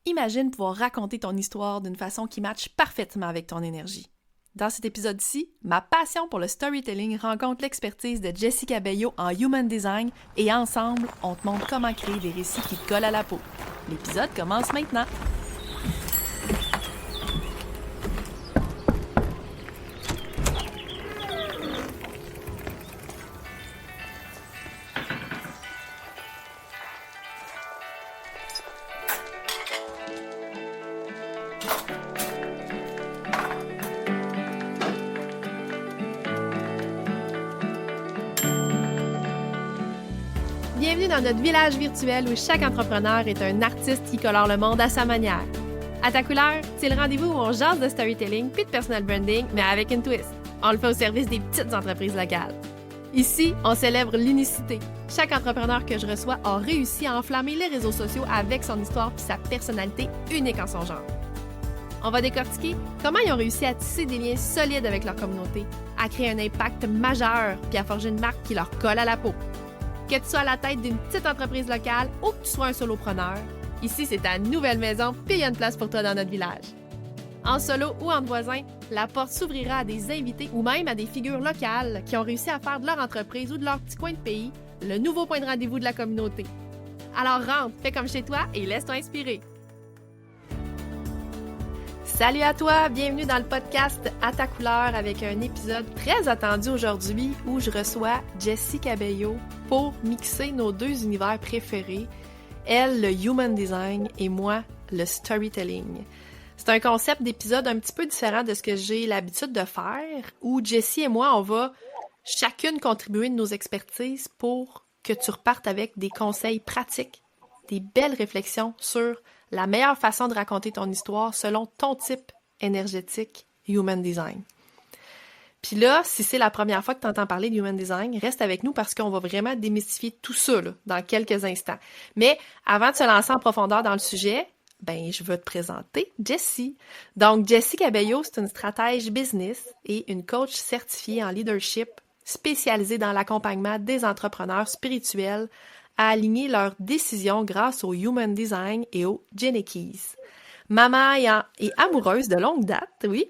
imagine pouvoir raconter ton histoire d'une façon qui matche parfaitement avec ton énergie. Dans cet épisode-ci, ma passion pour le storytelling rencontre l'expertise de Jessica Bello en Human Design et ensemble, on te montre comment créer des récits qui te collent à la peau. L'épisode commence maintenant! Bienvenue dans notre village virtuel où chaque entrepreneur est un artiste qui colore le monde à sa manière. À ta couleur, c'est le rendez-vous où on jase de storytelling puis de personal branding, mais avec une twist. On le fait au service des petites entreprises locales. Ici, on célèbre l'unicité. Chaque entrepreneur que je reçois a réussi à enflammer les réseaux sociaux avec son histoire puis sa personnalité unique en son genre. On va décortiquer comment ils ont réussi à tisser des liens solides avec leur communauté, à créer un impact majeur puis à forger une marque qui leur colle à la peau. Que tu sois à la tête d'une petite entreprise locale ou que tu sois un solopreneur, ici c'est ta nouvelle maison puis il y a une place pour toi dans notre village. En solo ou entre voisins, la porte s'ouvrira à des invités ou même à des figures locales qui ont réussi à faire de leur entreprise ou de leur petit coin de pays le nouveau point de rendez-vous de la communauté. Alors rentre, fais comme chez toi et laisse-toi inspirer. Salut à toi, bienvenue dans le podcast À ta couleur avec un épisode très attendu aujourd'hui où je reçois Jessica Bello pour mixer nos deux univers préférés, elle le Human Design et moi le Storytelling. C'est un concept d'épisode un petit peu différent de ce que j'ai l'habitude de faire où Jessie et moi on va chacune contribuer de nos expertises pour que tu repartes avec des conseils pratiques, des belles réflexions sur la meilleure façon de raconter ton histoire selon ton type énergétique Human Design. Puis là, si c'est la première fois que tu entends parler de Human Design, reste avec nous parce qu'on va vraiment démystifier tout ça là, dans quelques instants. Mais avant de se lancer en profondeur dans le sujet, je veux te présenter Jessie. Donc, Jessica Bello, c'est une stratège business et une coach certifiée en leadership spécialisée dans l'accompagnement des entrepreneurs spirituels à aligner leurs décisions grâce au Human Design et au Gene Keys. Maman et amoureuse de longue date, oui,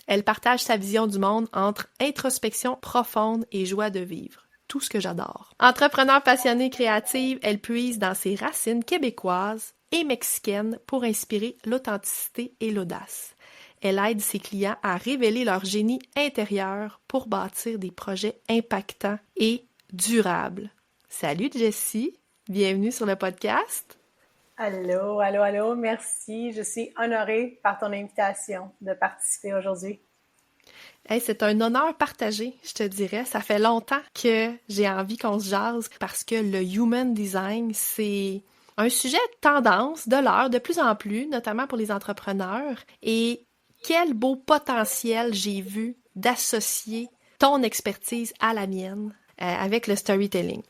elle partage sa vision du monde entre introspection profonde et joie de vivre. Tout ce que j'adore. Entrepreneur passionnée créative, elle puise dans ses racines québécoises et mexicaines pour inspirer l'authenticité et l'audace. Elle aide ses clients à révéler leur génie intérieur pour bâtir des projets impactants et durables. Salut Jessie, bienvenue sur le podcast. Allô, merci. Je suis honorée par ton invitation de participer aujourd'hui. Hey, c'est un honneur partagé, je te dirais. Ça fait longtemps que j'ai envie qu'on se jase parce que le Human Design, c'est un sujet de tendance de l'heure de plus en plus, notamment pour les entrepreneurs. Et quel beau potentiel j'ai vu d'associer ton expertise à la mienne avec le storytelling.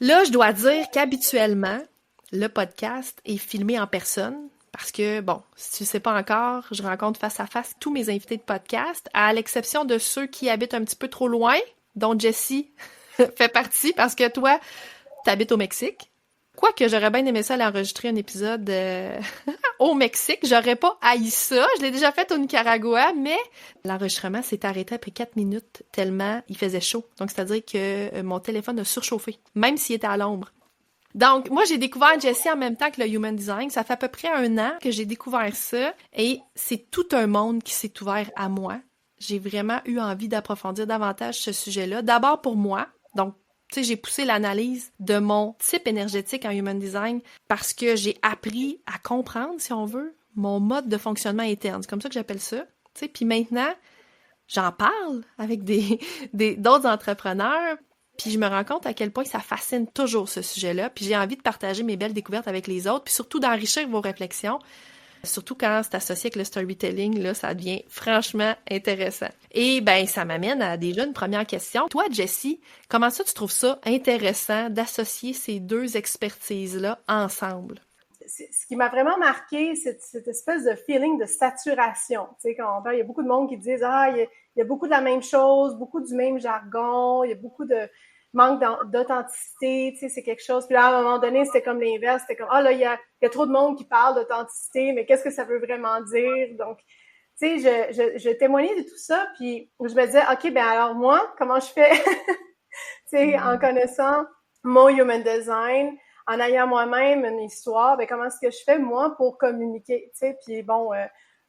Là, je dois dire qu'habituellement, le podcast est filmé en personne parce que, si tu ne sais pas encore, je rencontre face à face tous mes invités de podcast, à l'exception de ceux qui habitent un petit peu trop loin, dont Jessie fait partie parce que toi, tu habites au Mexique. Quoique j'aurais bien aimé ça aller enregistrer un épisode au Mexique, j'aurais pas haï ça, je l'ai déjà fait au Nicaragua, mais l'enregistrement s'est arrêté après 4 minutes tellement il faisait chaud. Donc c'est-à-dire que mon téléphone a surchauffé, même s'il était à l'ombre. Donc moi j'ai découvert Jessie en même temps que le Human Design, ça fait à peu près 1 an que j'ai découvert ça et c'est tout un monde qui s'est ouvert à moi. J'ai vraiment eu envie d'approfondir davantage ce sujet-là, d'abord pour moi, donc j'ai poussé l'analyse de mon type énergétique en Human Design parce que j'ai appris à comprendre, si on veut, mon mode de fonctionnement interne. C'est comme ça que j'appelle ça. Puis maintenant, j'en parle avec d'autres entrepreneurs, puis je me rends compte à quel point ça fascine toujours ce sujet-là, puis j'ai envie de partager mes belles découvertes avec les autres, puis surtout d'enrichir vos réflexions. Surtout quand c'est associé avec le storytelling, là, ça devient franchement intéressant. Et ça m'amène à déjà une première question. Toi, Jessie, comment ça tu trouves ça intéressant d'associer ces deux expertises-là ensemble? Ce qui m'a vraiment marqué, c'est cette espèce de feeling de saturation. Tu sais, quand on parle, il y a beaucoup de monde qui disent il y a beaucoup de la même chose, beaucoup du même jargon, il y a beaucoup de manque d'authenticité, tu sais, c'est quelque chose. Puis là, à un moment donné, c'était comme l'inverse. C'était comme, ah là, il y a trop de monde qui parle d'authenticité, mais qu'est-ce que ça veut vraiment dire? Donc, tu sais, je témoignais de tout ça, puis je me disais, OK, ben alors moi, comment je fais, tu sais, en connaissant mon human design, en ayant moi-même une histoire, ben comment est-ce que je fais, moi, pour communiquer, tu sais? Puis bon,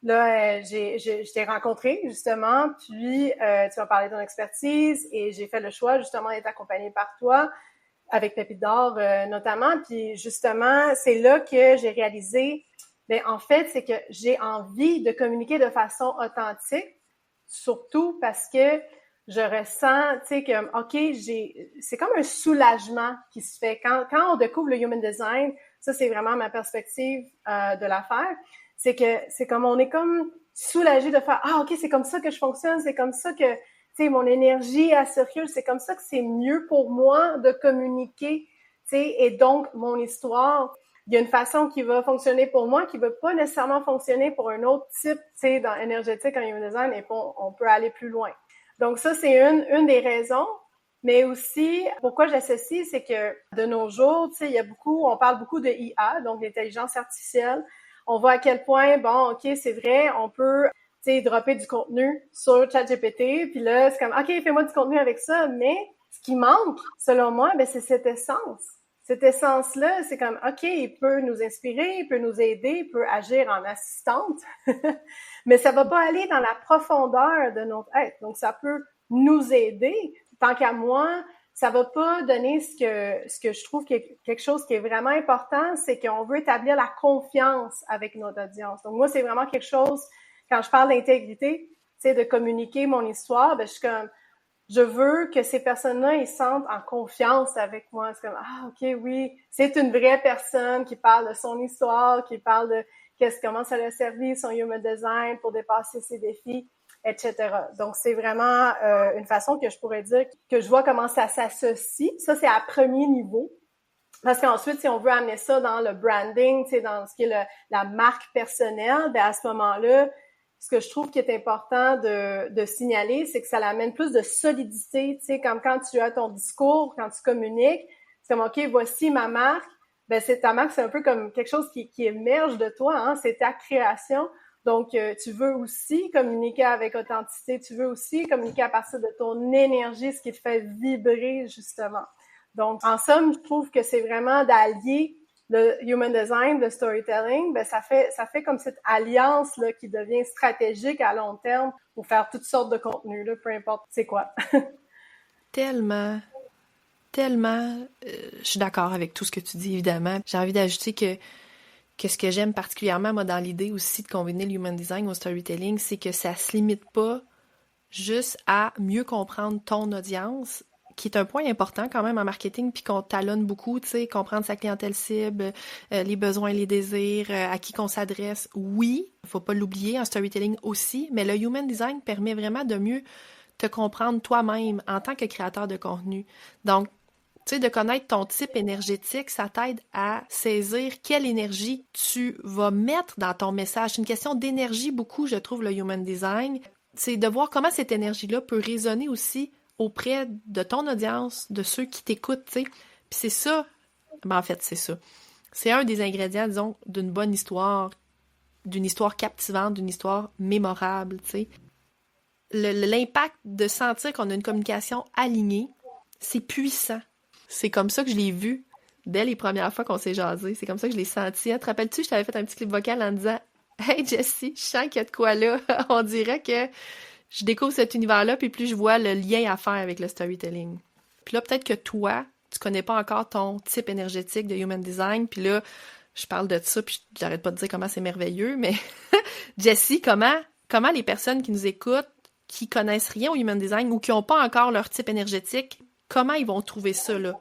là, je t'ai rencontré, justement, puis tu m'as parlé de ton expertise et j'ai fait le choix, justement, d'être accompagnée par toi, avec Pépite d'Or, notamment. Puis justement, c'est là que j'ai réalisé, ben, en fait, c'est que j'ai envie de communiquer de façon authentique, surtout parce que je ressens, tu sais, que, OK, c'est comme un soulagement qui se fait. Quand on découvre le Human Design, ça, c'est vraiment ma perspective de l'affaire, c'est que c'est comme, on est comme soulagé de faire, ah, OK, c'est comme ça que je fonctionne, c'est comme ça que, tu sais, mon énergie, elle circule, c'est comme ça que c'est mieux pour moi de communiquer, tu sais, et donc, mon histoire, il y a une façon qui va fonctionner pour moi, qui ne va pas nécessairement fonctionner pour un autre type, tu sais, dans énergétique, en human design, et on peut aller plus loin. Donc ça, c'est une des raisons. Mais aussi, pourquoi j'associe, c'est que de nos jours, tu sais, on parle beaucoup de IA, donc l'intelligence artificielle. On voit à quel point, bon, OK, c'est vrai, on peut, tu sais, dropper du contenu sur ChatGPT, puis là, c'est comme, OK, fais-moi du contenu avec ça, mais ce qui manque, selon moi, ben, c'est cette essence. Cette essence-là, c'est comme, OK, il peut nous inspirer, il peut nous aider, il peut agir en assistante, mais ça va pas aller dans la profondeur de notre être. Donc, ça peut nous aider. Tant qu'à moi, ça va pas donner ce que je trouve quelque chose qui est vraiment important, c'est qu'on veut établir la confiance avec notre audience. Donc, moi, c'est vraiment quelque chose, quand je parle d'intégrité, tu sais, de communiquer mon histoire, ben, je suis comme, je veux que ces personnes-là, ils sentent en confiance avec moi. C'est comme, ah, OK, oui, c'est une vraie personne qui parle de son histoire, qui parle de comment ça l'a servi, son human design pour dépasser ses défis, etc. Donc, c'est vraiment une façon que je pourrais dire que je vois comment ça s'associe. Ça, c'est à premier niveau. Parce qu'ensuite, si on veut amener ça dans le branding, tu sais, dans ce qui est la marque personnelle, ben à ce moment-là, ce que je trouve qui est important de signaler, c'est que ça l'amène plus de solidité, tu sais, comme quand tu as ton discours, quand tu communiques, c'est comme, OK, voici ma marque, ben c'est ta marque, c'est un peu comme quelque chose qui émerge de toi, hein, c'est ta création. Donc, tu veux aussi communiquer avec authenticité, tu veux aussi communiquer à partir de ton énergie, ce qui te fait vibrer, justement. Donc, en somme, je trouve que c'est vraiment d'allier le human design, le storytelling, ben ça fait comme cette alliance là qui devient stratégique à long terme pour faire toutes sortes de contenus là, peu importe c'est quoi. Tellement, tellement, je suis d'accord avec tout ce que tu dis, évidemment. J'ai envie d'ajouter que ce que j'aime particulièrement, moi, dans l'idée aussi de combiner le human design au storytelling, c'est que ça se limite pas juste à mieux comprendre ton audience, qui est un point important quand même en marketing, puis qu'on talonne beaucoup, tu sais, comprendre sa clientèle cible, les besoins, les désirs, à qui qu'on s'adresse. Oui, faut pas l'oublier, en storytelling aussi, mais le human design permet vraiment de mieux te comprendre toi-même en tant que créateur de contenu. Donc, tu sais, de connaître ton type énergétique, ça t'aide à saisir quelle énergie tu vas mettre dans ton message. C'est une question d'énergie beaucoup, je trouve, le human design. C'est de voir comment cette énergie-là peut résonner aussi auprès de ton audience, de ceux qui t'écoutent, tu sais. Puis c'est ça, ben en fait, c'est ça. C'est un des ingrédients, disons, d'une bonne histoire, d'une histoire captivante, d'une histoire mémorable, tu sais. L'impact de sentir qu'on a une communication alignée, c'est puissant. C'est comme ça que je l'ai vu dès les premières fois qu'on s'est jasé. C'est comme ça que je l'ai senti. Te rappelles-tu, je t'avais fait un petit clip vocal en disant « Hey Jessie, je sens qu'il y a de quoi là. » On dirait que je découvre cet univers-là, puis plus je vois le lien à faire avec le storytelling. Puis là, peut-être que toi, tu connais pas encore ton type énergétique de human design, puis là, je parle de ça, puis j'arrête pas de dire comment c'est merveilleux, mais Jessie, comment les personnes qui nous écoutent, qui connaissent rien au human design ou qui n'ont pas encore leur type énergétique, comment ils vont trouver ça, là?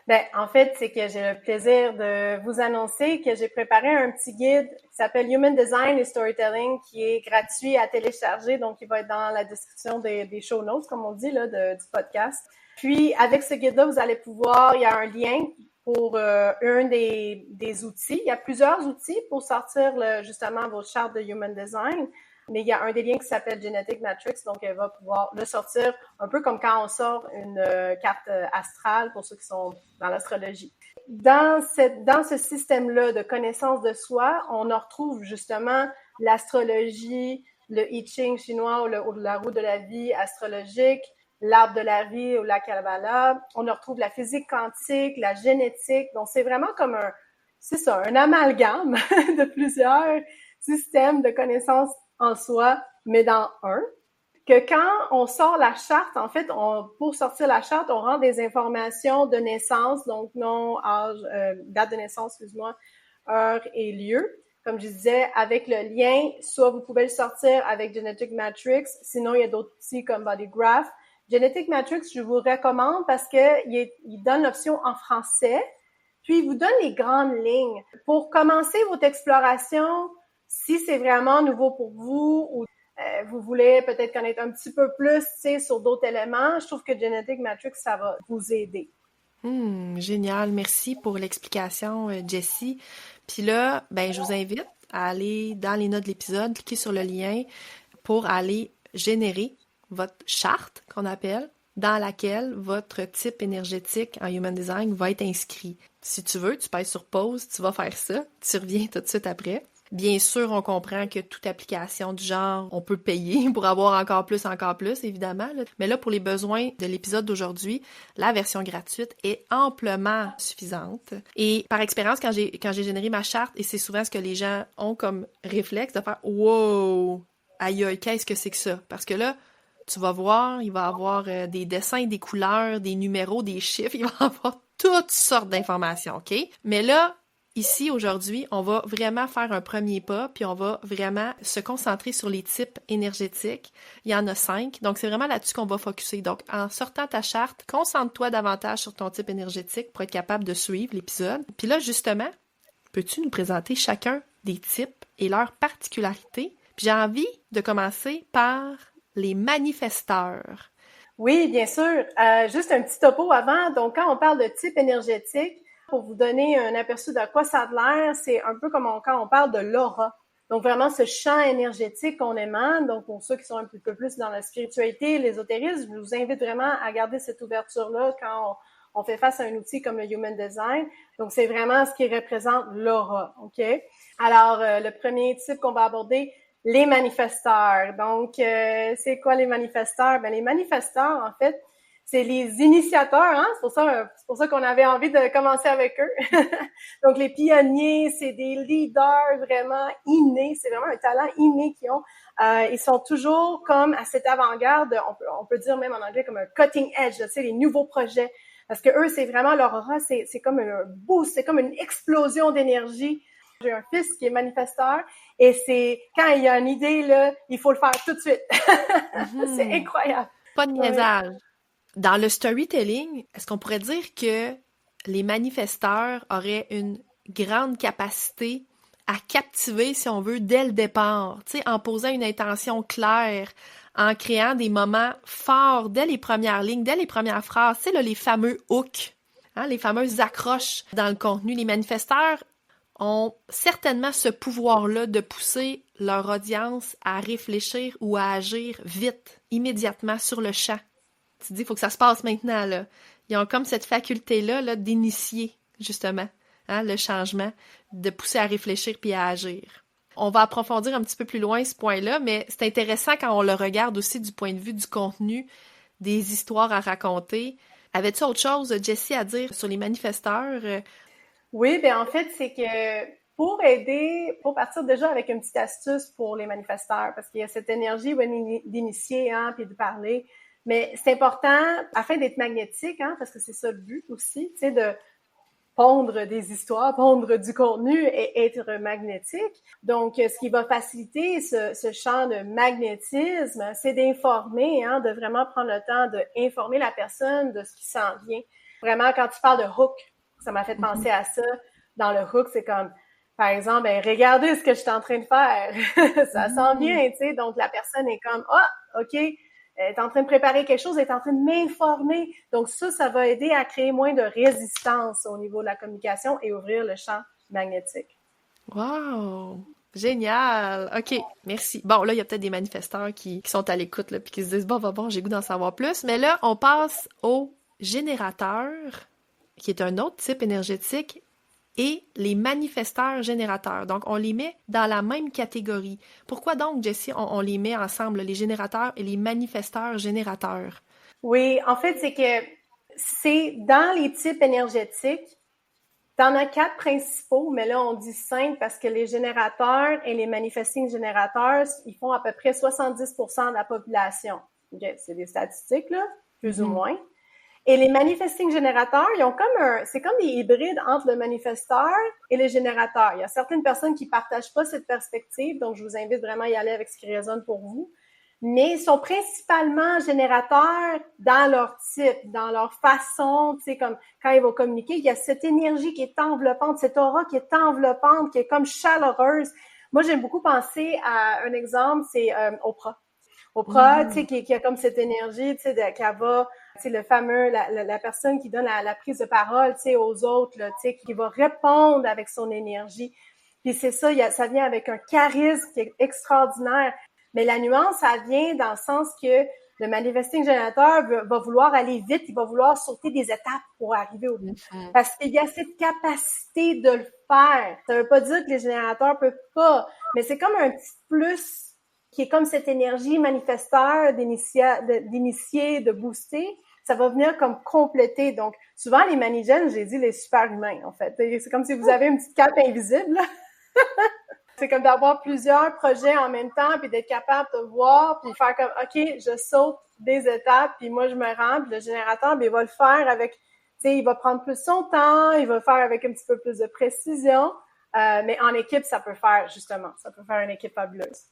Ben, en fait, c'est que j'ai le plaisir de vous annoncer que j'ai préparé un petit guide qui s'appelle Human Design et Storytelling qui est gratuit à télécharger, donc il va être dans la description des show notes, comme on dit, là, du podcast. Puis, avec ce guide-là, vous allez pouvoir, il y a un lien pour un des outils. Il y a plusieurs outils pour sortir justement vos chartes de Human Design. mais il y a un des liens qui s'appelle Genetic Matrix, donc elle va pouvoir le sortir un peu comme quand on sort une carte astrale pour ceux qui sont dans l'astrologie. Dans ce système-là de connaissance de soi, on en retrouve justement l'astrologie, le I Ching chinois ou la roue de la vie astrologique, l'arbre de la vie ou la Kabbalah. On en retrouve la physique quantique, la génétique. Donc, c'est vraiment comme un amalgame de plusieurs systèmes de connaissances en soi, mais dans un. Que quand on sort la charte, en fait, pour sortir la charte, on rend des informations de naissance, donc nom, âge, date de naissance, excuse-moi, heure et lieu. Comme je disais, avec le lien, soit vous pouvez le sortir avec Genetic Matrix, sinon il y a d'autres outils comme Body Graph. Genetic Matrix, je vous recommande parce que il donne l'option en français, puis il vous donne les grandes lignes. Pour commencer votre exploration, si c'est vraiment nouveau pour vous ou vous voulez peut-être connaître un petit peu plus, sur d'autres éléments, je trouve que Genetic Matrix, ça va vous aider. Génial. Merci pour l'explication, Jessie. Puis là, ben, je vous invite à aller dans les notes de l'épisode, cliquer sur le lien pour aller générer votre charte, qu'on appelle, dans laquelle votre type énergétique en Human Design va être inscrit. Si tu veux, tu pèses sur pause, tu vas faire ça, tu reviens tout de suite après. Bien sûr, on comprend que toute application du genre, on peut payer pour avoir encore plus, évidemment. Mais là, pour les besoins de l'épisode d'aujourd'hui, la version gratuite est amplement suffisante. Et par expérience, quand j'ai généré ma charte, et c'est souvent ce que les gens ont comme réflexe de faire « Wow! Aïe aïe, qu'est-ce que c'est que ça? » Parce que là, tu vas voir, il va y avoir des dessins, des couleurs, des numéros, des chiffres, il va y avoir toutes sortes d'informations, OK? Mais là, ici, aujourd'hui, on va vraiment faire un premier pas, puis on va vraiment se concentrer sur les types énergétiques. Il y en a 5, donc c'est vraiment là-dessus qu'on va focusser. Donc, en sortant ta charte, concentre-toi davantage sur ton type énergétique pour être capable de suivre l'épisode. Puis là, justement, peux-tu nous présenter chacun des types et leurs particularités? Puis j'ai envie de commencer par les manifesteurs. Oui, bien sûr. Juste un petit topo avant. Donc, quand on parle de type énergétique, pour vous donner un aperçu de quoi ça a l'air, c'est un peu comme quand on parle de l'aura. Donc, vraiment, ce champ énergétique qu'on émane. Donc, pour ceux qui sont un petit peu plus dans la spiritualité, l'ésotérisme, je vous invite vraiment à garder cette ouverture-là quand on fait face à un outil comme le Human Design. Donc, c'est vraiment ce qui représente l'aura, OK? Alors, le premier type qu'on va aborder, les manifesteurs. Donc, c'est quoi les manifesteurs? Ben, les manifesteurs, en fait, c'est les initiateurs, hein? C'est pour ça qu'on avait envie de commencer avec eux. Donc, les pionniers, c'est des leaders vraiment innés. C'est vraiment un talent inné qu'ils ont. Ils sont toujours comme à cette avant-garde, on peut dire même en anglais comme un cutting edge, tu sais, les nouveaux projets. Parce que eux, c'est vraiment leur aura, c'est comme un boost, c'est comme une explosion d'énergie. J'ai un fils qui est manifesteur et c'est quand il y a une idée, là, il faut le faire tout de suite. C'est incroyable. Pas de niaisage. Ouais. Dans le storytelling, est-ce qu'on pourrait dire que les manifesteurs auraient une grande capacité à captiver, si on veut, dès le départ, tu sais, en posant une intention claire, en créant des moments forts dès les premières lignes, dès les premières phrases, tu sais, là, les fameux hooks, hein, les fameuses accroches dans le contenu. Les manifesteurs ont certainement ce pouvoir-là de pousser leur audience à réfléchir ou à agir vite, immédiatement, sur le champ. Tu te dis, il faut que ça se passe maintenant, là. Ils ont comme cette faculté-là là, d'initier, justement, hein, le changement, de pousser à réfléchir puis à agir. On va approfondir un petit peu plus loin ce point-là, mais c'est intéressant quand on le regarde aussi du point de vue du contenu, des histoires à raconter. Avais-tu autre chose, Jessie, à dire sur les manifesteurs? Oui, bien en fait, c'est que pour partir déjà avec une petite astuce pour les manifesteurs, parce qu'il y a cette énergie d'initier, hein, puis de parler, mais c'est important, afin d'être magnétique, hein, parce que c'est ça le but aussi, tu sais, de pondre des histoires, pondre du contenu et être magnétique. Donc, ce qui va faciliter ce champ de magnétisme, c'est d'informer, hein, de vraiment prendre le temps d'informer la personne de ce qui s'en vient. Vraiment, quand tu parles de hook, ça m'a fait penser à ça. Dans le hook, c'est comme, par exemple, ben, regardez ce que je suis en train de faire. Ça s'en vient, tu sais. Donc, la personne est comme, OK, elle est en train de préparer quelque chose, elle est en train de m'informer. Donc, ça va aider à créer moins de résistance au niveau de la communication et ouvrir le champ magnétique. Wow! Génial! OK, merci. Bon, là, il y a peut-être des manifestants qui sont à l'écoute, là, puis qui se disent, bon, j'ai goût d'en savoir plus. Mais là, on passe au générateur, qui est un autre type énergétique, et les manifesteurs générateurs. Donc, on les met dans la même catégorie. Pourquoi donc, Jessie, on les met ensemble, les générateurs et les manifesteurs générateurs? Oui, en fait, c'est que c'est dans les types énergétiques, t'en as 4 principaux, mais là, on dit 5 parce que les générateurs et les manifesting générateurs, ils font à peu près 70% de la population. Okay, c'est des statistiques, là, plus ou moins. Et les manifesting générateurs, ils ont c'est comme des hybrides entre le manifesteur et le générateur. Il y a certaines personnes qui partagent pas cette perspective, donc je vous invite vraiment à y aller avec ce qui résonne pour vous. Mais ils sont principalement générateurs dans leur type, dans leur façon, tu sais, comme quand ils vont communiquer, il y a cette énergie qui est enveloppante, cette aura qui est enveloppante, qui est comme chaleureuse. Moi, j'aime beaucoup penser à un exemple, c'est Oprah. Oprah, tu sais, qui a comme cette énergie, tu sais, qu'elle va, tu sais, le fameux, la personne qui donne la prise de parole, tu sais, aux autres, là, tu sais, qui va répondre avec son énergie. Puis c'est ça, ça vient avec un charisme qui est extraordinaire. Mais la nuance, ça vient dans le sens que le manifesting générateur va vouloir aller vite, il va vouloir sauter des étapes pour arriver au but. Parce qu'il y a cette capacité de le faire. Ça veut pas dire que les générateurs peuvent pas, mais c'est comme un petit plus qui est comme cette énergie manifesteur d'initier, de booster. Ça va venir comme compléter. Donc, souvent, les manigènes, j'ai dit les super-humains, en fait. C'est comme si vous avez une petite cape invisible, là. C'est comme d'avoir plusieurs projets en même temps, puis d'être capable de voir, puis faire comme, OK, je saute des étapes, puis moi, je me rends, puis le générateur, bien, il va le faire avec, tu sais, il va prendre plus son temps, il va le faire avec un petit peu plus de précision, mais en équipe, ça peut faire une équipe fabuleuse.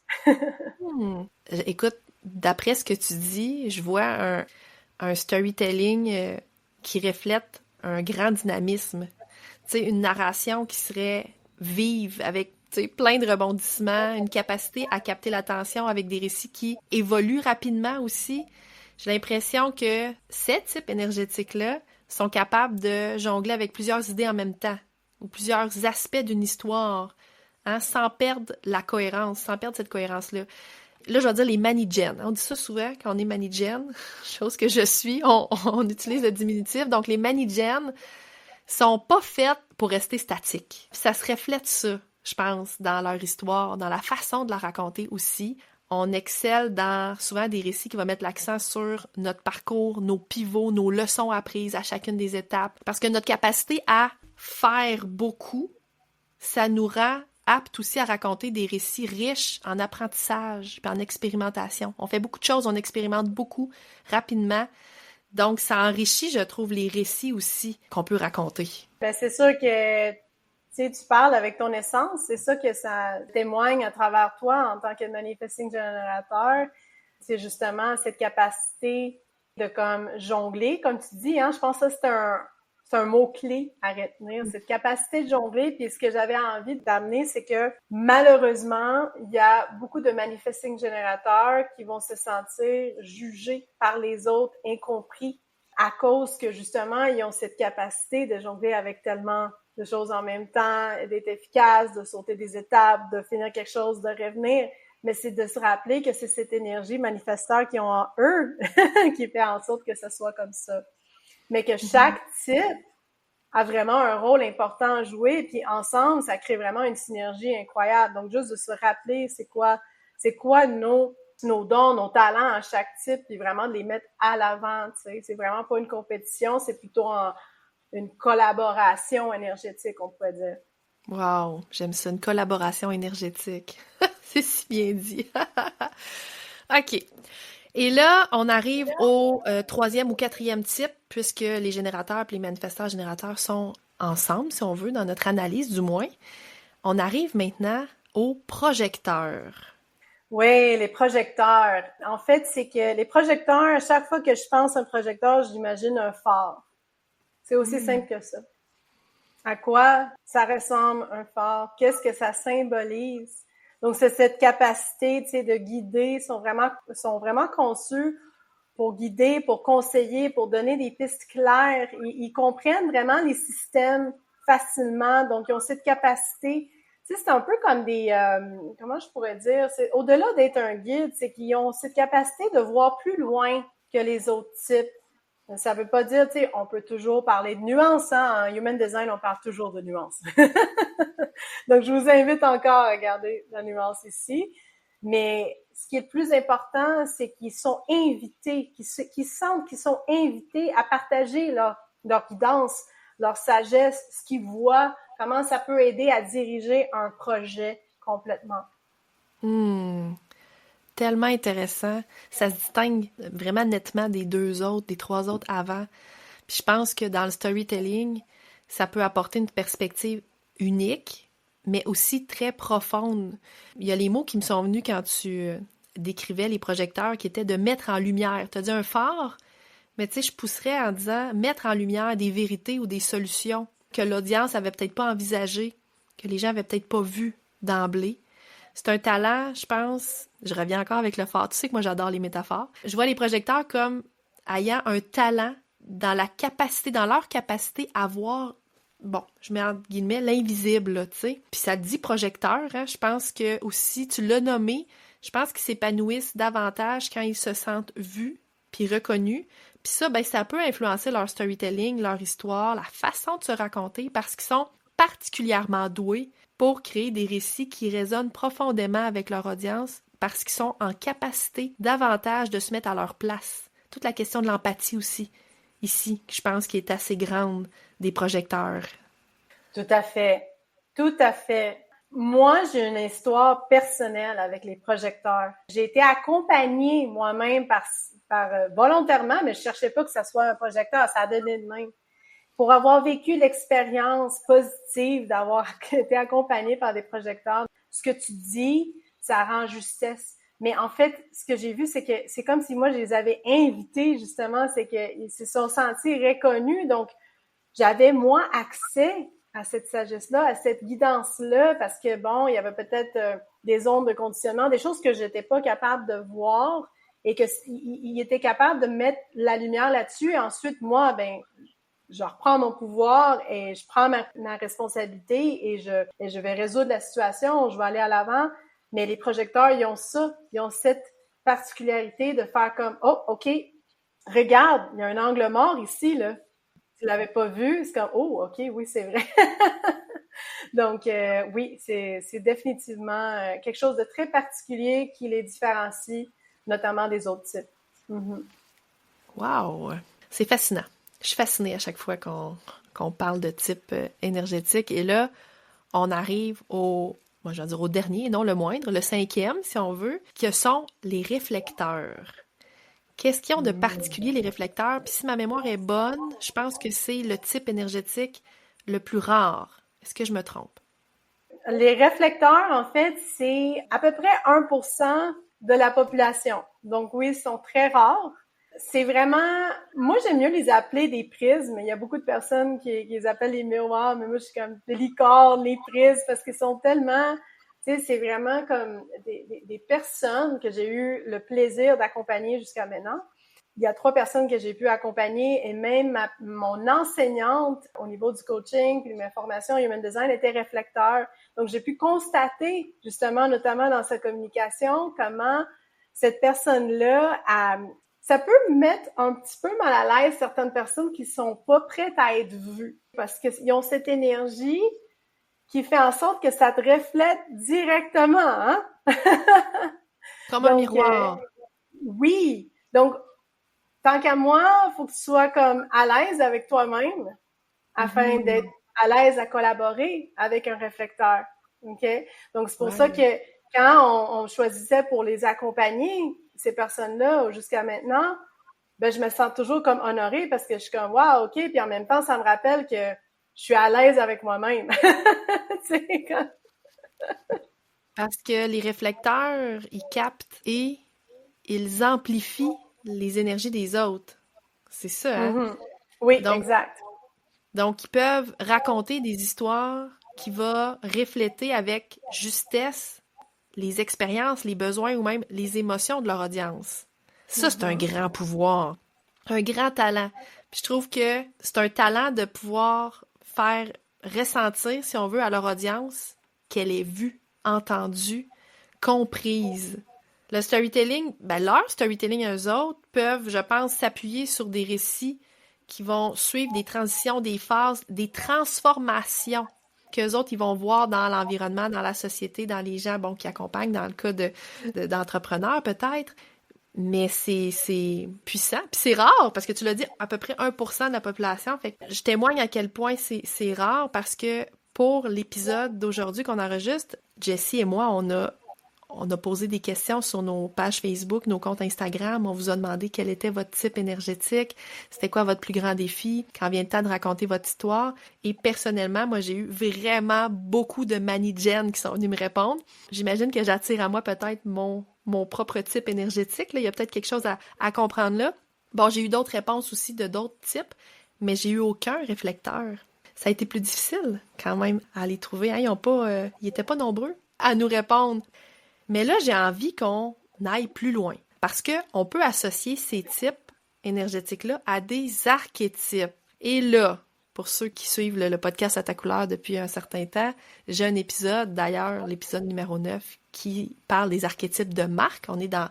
Écoute, d'après ce que tu dis, je vois un storytelling qui reflète un grand dynamisme. Tu sais, une narration qui serait vive, avec plein de rebondissements, une capacité à capter l'attention avec des récits qui évoluent rapidement aussi. J'ai l'impression que ces types énergétiques-là sont capables de jongler avec plusieurs idées en même temps, ou plusieurs aspects d'une histoire, hein, sans perdre la cohérence, sans perdre cette cohérence-là. Là, je vais dire les manigènes. On dit ça souvent quand on est manigène, chose que je suis, on utilise le diminutif. Donc, les manigènes sont pas faites pour rester statiques. Ça se reflète ça, je pense, dans leur histoire, dans la façon de la raconter aussi. On excelle dans souvent des récits qui vont mettre l'accent sur notre parcours, nos pivots, nos leçons apprises à chacune des étapes. Parce que notre capacité à faire beaucoup, ça nous rend apte aussi à raconter des récits riches en apprentissage et en expérimentation. On fait beaucoup de choses, on expérimente beaucoup rapidement. Donc, ça enrichit, je trouve, les récits aussi qu'on peut raconter. Ben, c'est sûr que tu parles avec ton essence, c'est ça que ça témoigne à travers toi en tant que manifesting générateur. C'est justement cette capacité de comme jongler, comme tu dis, hein, je pense que c'est un mot-clé à retenir, cette capacité de jongler. Puis ce que j'avais envie d'amener, c'est que malheureusement, il y a beaucoup de manifesting générateurs qui vont se sentir jugés par les autres, incompris, à cause que justement, ils ont cette capacité de jongler avec tellement de choses en même temps, d'être efficace, de sauter des étapes, de finir quelque chose, de revenir. Mais c'est de se rappeler que c'est cette énergie manifesteur qu'ils ont en eux qui fait en sorte que ce soit comme ça. Mais que chaque type a vraiment un rôle important à jouer, puis ensemble, ça crée vraiment une synergie incroyable. Donc, juste de se rappeler c'est quoi nos dons, nos talents à chaque type, puis vraiment de les mettre à l'avant, tu sais. C'est vraiment pas une compétition, c'est plutôt une collaboration énergétique, on pourrait dire. Wow, j'aime ça, une collaboration énergétique. C'est si bien dit. OK. Et là, on arrive au troisième ou quatrième type, puisque les générateurs et les manifesteurs générateurs sont ensemble, si on veut, dans notre analyse du moins. On arrive maintenant aux projecteurs. Oui, les projecteurs. En fait, c'est que les projecteurs, à chaque fois que je pense à un projecteur, j'imagine un phare. C'est aussi simple que ça. À quoi ça ressemble un phare? Qu'est-ce que ça symbolise? Donc, c'est cette capacité, tu sais, de guider, sont vraiment conçus pour guider, pour conseiller, pour donner des pistes claires. Ils comprennent vraiment les systèmes facilement. Donc, ils ont cette capacité, Tu sais, c'est un peu comme des, comment je pourrais dire, c'est au-delà d'être un guide, c'est qu'ils ont cette capacité de voir plus loin que les autres types. Ça veut pas dire, tu sais, on peut toujours parler de nuances, hein. En Human Design, on parle toujours de nuances. Donc, je vous invite encore à regarder la nuance ici. Mais ce qui est le plus important, c'est qu'ils sont invités, qu'ils sentent qu'ils sont invités à partager leur guidance, leur sagesse, ce qu'ils voient, comment ça peut aider à diriger un projet complètement. Tellement intéressant. Ça se distingue vraiment nettement des deux autres, des trois autres avant. Puis je pense que dans le storytelling, ça peut apporter une perspective unique, mais aussi très profonde. Il y a les mots qui me sont venus quand tu décrivais les projecteurs, qui étaient de mettre en lumière. Tu as dit un phare, mais tu sais, je pousserais en disant mettre en lumière des vérités ou des solutions que l'audience avait peut-être pas envisagées, que les gens avaient peut-être pas vues d'emblée. C'est un talent, je pense, je reviens encore avec le phare. Tu sais que moi, j'adore les métaphores. Je vois les projecteurs comme ayant un talent dans leur capacité à voir, bon, je mets entre guillemets, l'invisible, là, tu sais. Puis ça dit projecteur, hein, je pense que aussi, tu l'as nommé, je pense qu'ils s'épanouissent davantage quand ils se sentent vus puis reconnus. Puis ça, ben, ça peut influencer leur storytelling, leur histoire, la façon de se raconter, parce qu'ils sont particulièrement doués pour créer des récits qui résonnent profondément avec leur audience, parce qu'ils sont en capacité davantage de se mettre à leur place. Toute la question de l'empathie aussi, ici, je pense qui est assez grande des projecteurs. Tout à fait. Tout à fait. Moi, j'ai une histoire personnelle avec les projecteurs. J'ai été accompagnée moi-même par volontairement, mais je cherchais pas que ça soit un projecteur, ça a donné de même. Pour avoir vécu l'expérience positive d'avoir été accompagnée par des projecteurs, ce que tu dis, ça rend justesse. Mais en fait, ce que j'ai vu, c'est que c'est comme si moi, je les avais invités, justement, c'est qu'ils se sont sentis reconnus. Donc, j'avais, moi, accès à cette sagesse-là, à cette guidance-là, parce que, bon, il y avait peut-être des ondes de conditionnement, des choses que j'étais pas capable de voir et qu'ils étaient capables de mettre la lumière là-dessus. Et ensuite, moi, ben, je reprends mon pouvoir et je prends ma responsabilité et je vais résoudre la situation, je vais aller à l'avant. Mais les projecteurs, ils ont ça, ils ont cette particularité de faire comme, oh, OK, regarde, il y a un angle mort ici, là. Tu l'avais pas vu, c'est comme, oh, OK, oui, c'est vrai. Donc, oui, c'est définitivement quelque chose de très particulier qui les différencie, notamment des autres types. Mm-hmm. Wow! C'est fascinant. Je suis fascinée à chaque fois qu'on parle de type énergétique. Et là, on arrive moi je vais dire au dernier, non le moindre, le cinquième, si on veut, que sont les réflecteurs. Qu'est-ce qu'ils ont de particulier, les réflecteurs? Puis si ma mémoire est bonne, je pense que c'est le type énergétique le plus rare. Est-ce que je me trompe? Les réflecteurs, en fait, c'est à peu près 1% de la population. Donc oui, ils sont très rares. C'est vraiment, moi j'aime mieux les appeler des prismes. Il y a beaucoup de personnes qui les appellent les miroirs, mais moi je suis comme des licornes, les prismes, parce qu'ils sont tellement, tu sais, c'est vraiment comme des personnes que j'ai eu le plaisir d'accompagner jusqu'à maintenant. Il y a 3 personnes que j'ai pu accompagner et même mon enseignante au niveau du coaching puis ma formation Human Design était réflecteur. Donc, j'ai pu constater justement, notamment dans sa communication, comment cette personne-là ça peut mettre un petit peu mal à l'aise certaines personnes qui sont pas prêtes à être vues parce qu'ils ont cette énergie qui fait en sorte que ça te reflète directement, hein? Comme un miroir. Oui. Donc, tant qu'à moi, il faut que tu sois comme à l'aise avec toi-même afin d'être à l'aise à collaborer avec un réflecteur. OK? Donc, c'est pour ça que quand on choisissait pour les accompagner, ces personnes-là, jusqu'à maintenant, ben, je me sens toujours comme honorée parce que je suis comme, wow, OK. Puis en même temps, ça me rappelle que je suis à l'aise avec moi-même. C'est comme... Parce que les réflecteurs, ils captent et ils amplifient les énergies des autres. C'est ça, hein? Mm-hmm. Oui, donc, exact. Donc, ils peuvent raconter des histoires qui vont refléter avec justesse les expériences, les besoins ou même les émotions de leur audience. Ça, c'est un grand pouvoir, un grand talent. Puis je trouve que c'est un talent de pouvoir faire ressentir, si on veut, à leur audience qu'elle est vue, entendue, comprise. Le storytelling, leur storytelling à eux autres peuvent, je pense, s'appuyer sur des récits qui vont suivre des transitions, des phases, des transformations qu'eux autres, ils vont voir dans l'environnement, dans la société, dans les gens, qui accompagnent, dans le cas d'entrepreneurs peut-être. Mais c'est puissant. Puis c'est rare, parce que tu l'as dit, à peu près 1% de la population. Fait que je témoigne à quel point c'est rare, parce que pour l'épisode d'aujourd'hui qu'on enregistre, Jessie et moi, on a posé des questions sur nos pages Facebook, nos comptes Instagram. On vous a demandé quel était votre type énergétique, c'était quoi votre plus grand défi, quand vient le temps de raconter votre histoire. Et personnellement, moi, j'ai eu vraiment beaucoup de Manigen qui sont venus me répondre. J'imagine que j'attire à moi peut-être mon propre type énergétique. Là. Il y a peut-être quelque chose à comprendre là. Bon, j'ai eu d'autres réponses aussi de d'autres types, mais j'ai eu aucun réflecteur. Ça a été plus difficile quand même à les trouver. Hein? Ils étaient pas nombreux à nous répondre. Mais là, j'ai envie qu'on aille plus loin. Parce qu'on peut associer ces types énergétiques-là à des archétypes. Et là, pour ceux qui suivent le podcast à ta couleur depuis un certain temps, j'ai un épisode, d'ailleurs, l'épisode numéro 9, qui parle des archétypes de marque. On est dans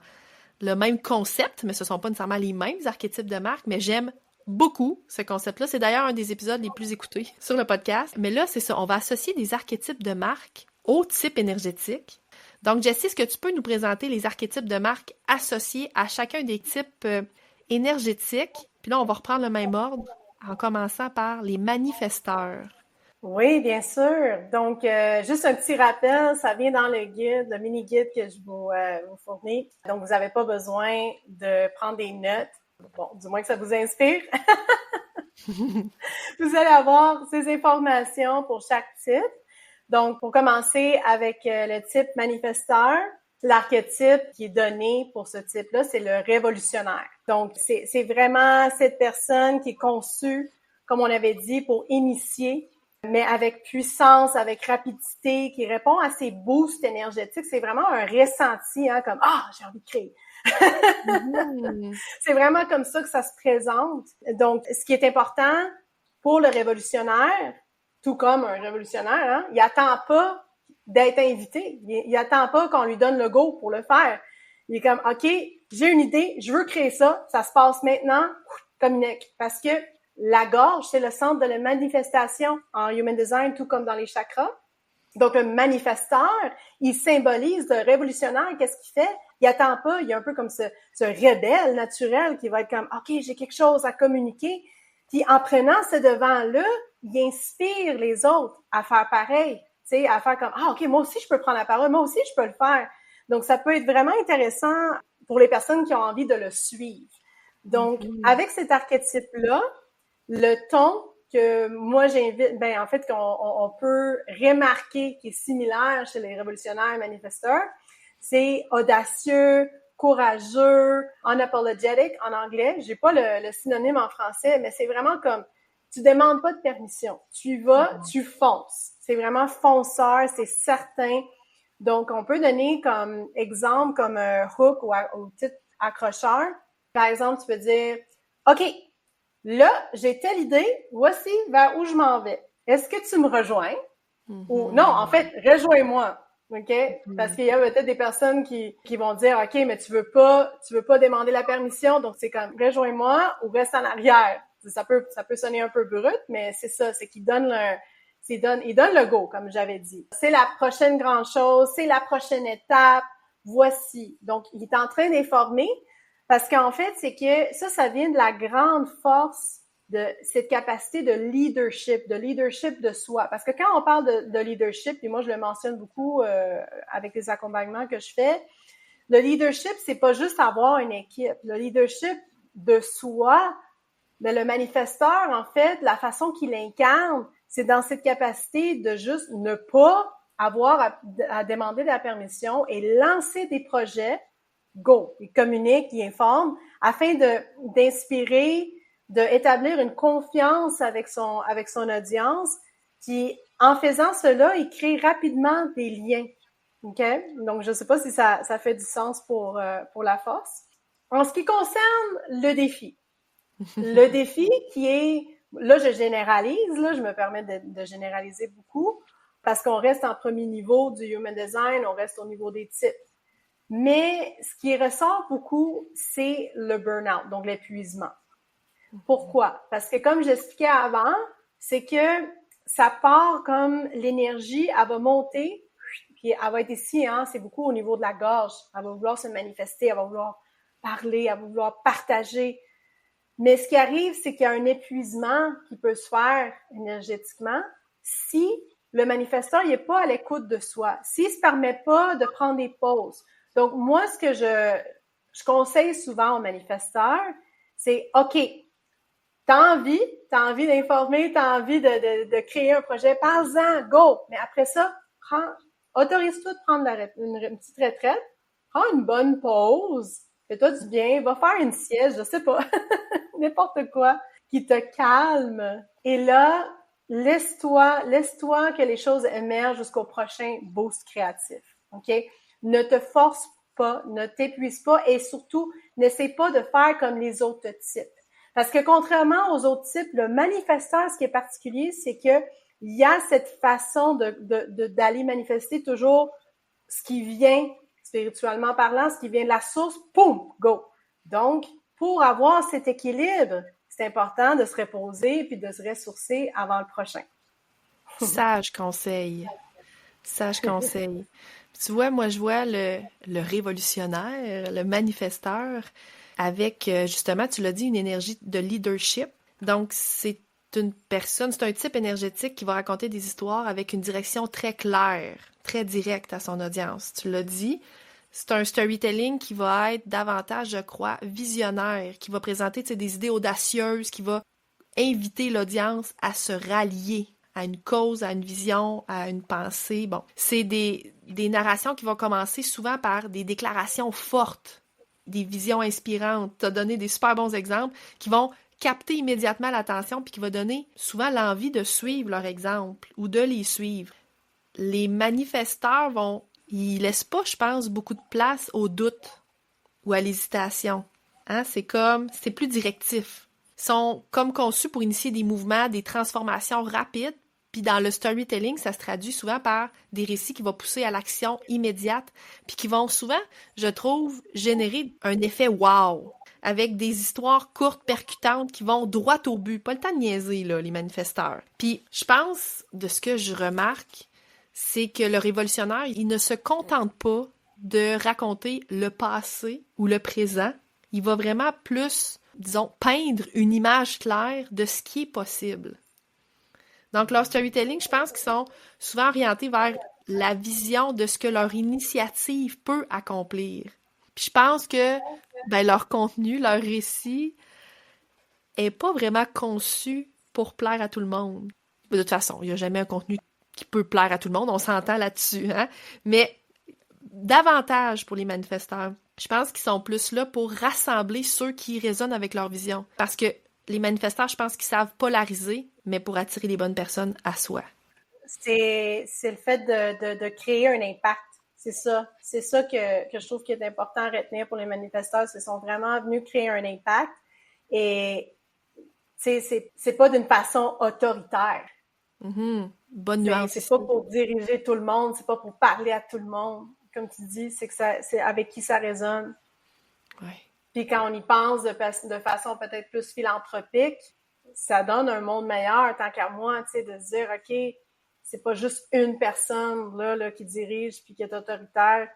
le même concept, mais ce ne sont pas nécessairement les mêmes archétypes de marque, mais j'aime beaucoup ce concept-là. C'est d'ailleurs un des épisodes les plus écoutés sur le podcast. Mais là, c'est ça, on va associer des archétypes de marque au type énergétique. Donc, Jessie, est-ce que tu peux nous présenter les archétypes de marque associés à chacun des types énergétiques? Puis là, on va reprendre le même ordre en commençant par les manifesteurs. Oui, bien sûr. Donc, juste un petit rappel, ça vient dans le guide, le mini-guide que je vous fournis. Donc, vous n'avez pas besoin de prendre des notes. Bon, du moins que ça vous inspire. Vous allez avoir ces informations pour chaque type. Donc, pour commencer avec le type manifesteur, l'archétype qui est donné pour ce type-là, c'est le révolutionnaire. Donc, c'est vraiment cette personne qui est conçue, comme on avait dit, pour initier, mais avec puissance, avec rapidité, qui répond à ces boosts énergétiques. C'est vraiment un ressenti, hein, comme « Ah, j'ai envie de créer ». C'est vraiment comme ça que ça se présente. Donc, ce qui est important pour le révolutionnaire, tout comme un révolutionnaire, hein, il attend pas d'être invité. Il attend pas qu'on lui donne le go pour le faire. Il est comme, OK, j'ai une idée, je veux créer ça, ça se passe maintenant, communique. Parce que la gorge, c'est le centre de la manifestation en Human Design, tout comme dans les chakras. Donc, le manifesteur, il symbolise le révolutionnaire. Qu'est-ce qu'il fait? Il attend pas, il est un peu comme ce rebelle naturel qui va être comme, OK, j'ai quelque chose à communiquer. Puis, en prenant ce devant-là, il inspire les autres à faire pareil, tu sais, à faire comme, ah, OK, moi aussi, je peux prendre la parole, moi aussi, je peux le faire. Donc, ça peut être vraiment intéressant pour les personnes qui ont envie de le suivre. Donc, avec cet archétype-là, le ton que moi, j'invite, en fait, qu'on peut remarquer qui est similaire chez les révolutionnaires et manifesteurs, c'est audacieux, courageux, unapologetic en anglais. J'ai pas le synonyme en français, mais c'est vraiment comme tu demandes pas de permission. Tu y vas, tu fonces. C'est vraiment fonceur, c'est certain. Donc, on peut donner comme exemple, comme un hook ou titre accrocheur. Par exemple, tu peux dire, OK, là, j'ai telle idée, voici vers où je m'en vais. Est-ce que tu me rejoins? Ou non, en fait, rejoins-moi. OK? Parce qu'il y a peut-être des personnes qui vont dire, OK, mais tu veux pas demander la permission, donc c'est comme, rejoins-moi ou reste en arrière. Ça peut sonner un peu brut, mais c'est ça, c'est qu'il donne il donne le go, comme j'avais dit. C'est la prochaine grande chose, c'est la prochaine étape, voici. Donc, il est en train d'informer, parce qu'en fait, c'est que ça vient de la grande force de cette capacité de leadership de soi. Parce que quand on parle de leadership, et moi je le mentionne beaucoup avec les accompagnements que je fais, le leadership, c'est pas juste avoir une équipe. Le leadership de soi, mais le manifesteur, en fait, la façon qu'il incarne, c'est dans cette capacité de juste ne pas avoir à demander de la permission et lancer des projets, go. Il communique, il informe, afin d'inspirer, d'établir une confiance avec son audience. Puis, en faisant cela, il crée rapidement des liens. OK? Donc, je ne sais pas si ça fait du sens pour la force. En ce qui concerne le défi, le défi qui est, là, je généralise, là, je me permets de généraliser beaucoup, parce qu'on reste en premier niveau du Human Design, on reste au niveau des types. Mais ce qui ressort beaucoup, c'est le burn-out, donc l'épuisement. Pourquoi? Parce que comme j'expliquais avant, c'est que ça part comme l'énergie, elle va monter, puis elle va être ici, hein, c'est beaucoup au niveau de la gorge. Elle va vouloir se manifester, elle va vouloir parler, elle va vouloir partager. Mais ce qui arrive, c'est qu'il y a un épuisement qui peut se faire énergétiquement si le manifesteur n'est pas à l'écoute de soi, s'il ne se permet pas de prendre des pauses. Donc, moi, ce que je conseille souvent aux manifesteurs, c'est OK, t'as envie d'informer, t'as envie de créer un projet, parle-en, go! Mais après ça, autorise-toi de prendre une petite retraite, prends une bonne pause, fais-toi du bien, va faire une sieste, je sais pas, n'importe quoi, qui te calme. Et là, laisse-toi que les choses émergent jusqu'au prochain boost créatif, OK? Ne te force pas, ne t'épuise pas et surtout, n'essaie pas de faire comme les autres types. Parce que contrairement aux autres types, le manifesteur, ce qui est particulier, c'est que il y a cette façon d'aller manifester toujours ce qui vient, spirituellement parlant, ce qui vient de la source, poum, go. Donc, pour avoir cet équilibre, c'est important de se reposer puis de se ressourcer avant le prochain. Sage conseil. Sage conseil. Tu vois, moi, je vois le révolutionnaire, le manifesteur, avec, justement, tu l'as dit, une énergie de leadership. Donc, c'est une personne, c'est un type énergétique qui va raconter des histoires avec une direction très claire, très directe à son audience. Tu l'as dit, c'est un storytelling qui va être davantage, je crois, visionnaire, qui va présenter, tu sais, des idées audacieuses, qui va inviter l'audience à se rallier à une cause, à une vision, à une pensée. Bon, c'est des narrations qui vont commencer souvent par des déclarations fortes, des visions inspirantes. Tu as donné des super bons exemples qui vont capter immédiatement l'attention puis qui va donner souvent l'envie de suivre leur exemple ou de les suivre. Les manifesteurs ils laissent pas, je pense, beaucoup de place au doute ou à l'hésitation. Hein? C'est plus directif. Ils sont comme conçus pour initier des mouvements, des transformations rapides. Puis dans le storytelling, ça se traduit souvent par des récits qui vont pousser à l'action immédiate, puis qui vont souvent, je trouve, générer un effet wow, avec des histoires courtes, percutantes, qui vont droit au but. Pas le temps de niaiser, là, les manifesteurs. Puis je pense, de ce que je remarque, c'est que le révolutionnaire, il ne se contente pas de raconter le passé ou le présent. Il va vraiment plus, disons, peindre une image claire de ce qui est possible. Donc, leur storytelling, je pense qu'ils sont souvent orientés vers la vision de ce que leur initiative peut accomplir. Puis je pense que leur contenu, leur récit est pas vraiment conçu pour plaire à tout le monde. De toute façon, il n'y a jamais un contenu qui peut plaire à tout le monde, on s'entend là-dessus, hein? Mais davantage pour les manifesteurs. Je pense qu'ils sont plus là pour rassembler ceux qui résonnent avec leur vision. Parce que les manifesteurs, je pense qu'ils savent polariser, mais pour attirer les bonnes personnes à soi. C'est le fait de créer un impact. C'est ça. C'est ça que je trouve qu'il est important à retenir pour les manifesteurs. Ils sont vraiment venus créer un impact. Et c'est pas d'une façon autoritaire. Mm-hmm. Bonne nuance. C'est pas pour diriger tout le monde, c'est pas pour parler à tout le monde. Comme tu dis, c'est avec qui ça résonne. Ouais. Puis quand on y pense de façon peut-être plus philanthropique, ça donne un monde meilleur, tant qu'à moi, tu sais, de se dire, OK, c'est pas juste une personne là qui dirige puis qui est autoritaire.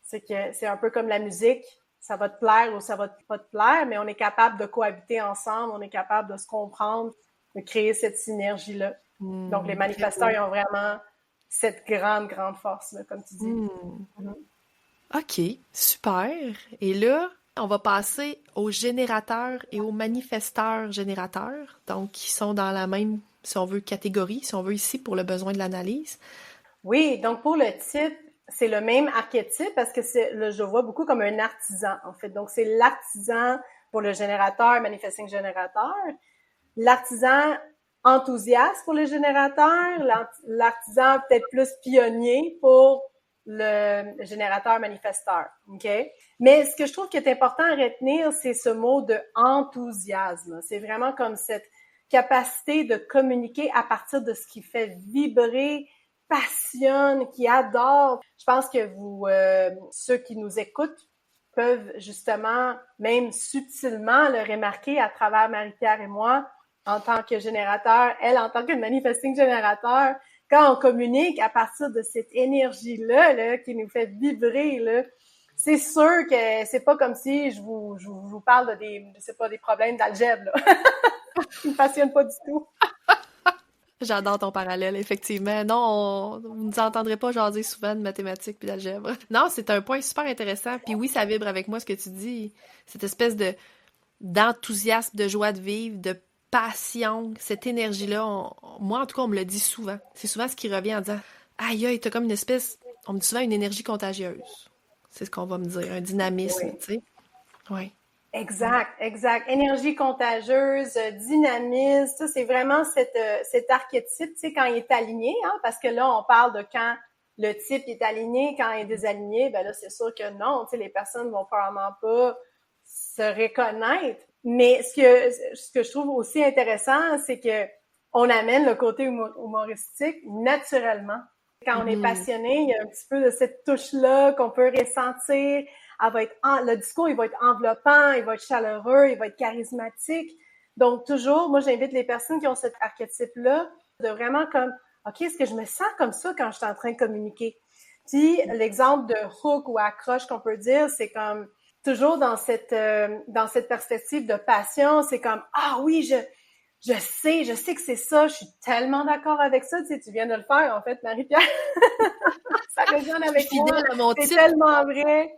C'est que c'est un peu comme la musique. Ça va te plaire ou ça va pas te plaire, mais on est capable de cohabiter ensemble, on est capable de se comprendre, de créer cette synergie-là. Donc, les manifesteurs, ils ont vraiment cette grande, grande force, là, comme tu dis. OK, super. Et là, on va passer aux générateurs et aux manifesteurs générateurs, donc qui sont dans la même, si on veut, catégorie, si on veut ici, pour le besoin de l'analyse. Oui, donc pour le type, c'est le même archétype parce que je vois beaucoup comme un artisan, en fait. Donc, c'est l'artisan pour le générateur, manifesting générateur. L'artisan enthousiaste pour le générateur, l'artisan peut-être plus pionnier pour le générateur manifesteur, OK? Mais ce que je trouve qui est important à retenir, c'est ce mot de enthousiasme. C'est vraiment comme cette capacité de communiquer à partir de ce qui fait vibrer passionne, qui adore. Je pense que vous, ceux qui nous écoutent, peuvent justement, même subtilement, le remarquer à travers Marie-Pierre et moi, en tant que générateur, elle en tant que manifesting générateur, quand on communique à partir de cette énergie-là, là, qui nous fait vibrer, là, c'est sûr que c'est pas comme si je vous parle de des problèmes d'algèbre, là. Qui me passionnent pas du tout. J'adore ton parallèle, effectivement. Non, vous ne nous entendrez pas jaser souvent de mathématiques puis d'algèbre. Non, c'est un point super intéressant. Puis oui, ça vibre avec moi ce que tu dis. Cette espèce d'enthousiasme, de joie de vivre, de passion, cette énergie-là. Moi, en tout cas, on me le dit souvent. C'est souvent ce qui revient en disant aïe, aïe, t'as comme une espèce. On me dit souvent une énergie contagieuse. C'est ce qu'on va me dire, un dynamisme, Oui. tu sais. Oui. Exact, exact. Énergie contagieuse, dynamisme, ça, c'est vraiment cet archétype, tu sais, quand il est aligné, hein, parce que là, on parle de quand le type est aligné, quand il est désaligné, ben là, c'est sûr que non, tu sais, les personnes vont probablement pas se reconnaître. Mais ce que je trouve aussi intéressant, c'est que on amène le côté humoristique naturellement. Quand on est passionné, il y a un petit peu de cette touche-là qu'on peut ressentir. Le discours, il va être enveloppant, il va être chaleureux, il va être charismatique. Donc, toujours, moi, j'invite les personnes qui ont cet archétype-là de vraiment comme, OK, est-ce que je me sens comme ça quand je suis en train de communiquer? Puis, l'exemple de hook ou accroche qu'on peut dire, c'est comme, toujours dans cette perspective de passion, c'est comme, ah oui, je sais que c'est ça, je suis tellement d'accord avec ça, tu sais, tu viens de le faire, en fait, Marie-Pierre. Ça résonne avec moi, Fidèle à mon c'est type. tellement vrai.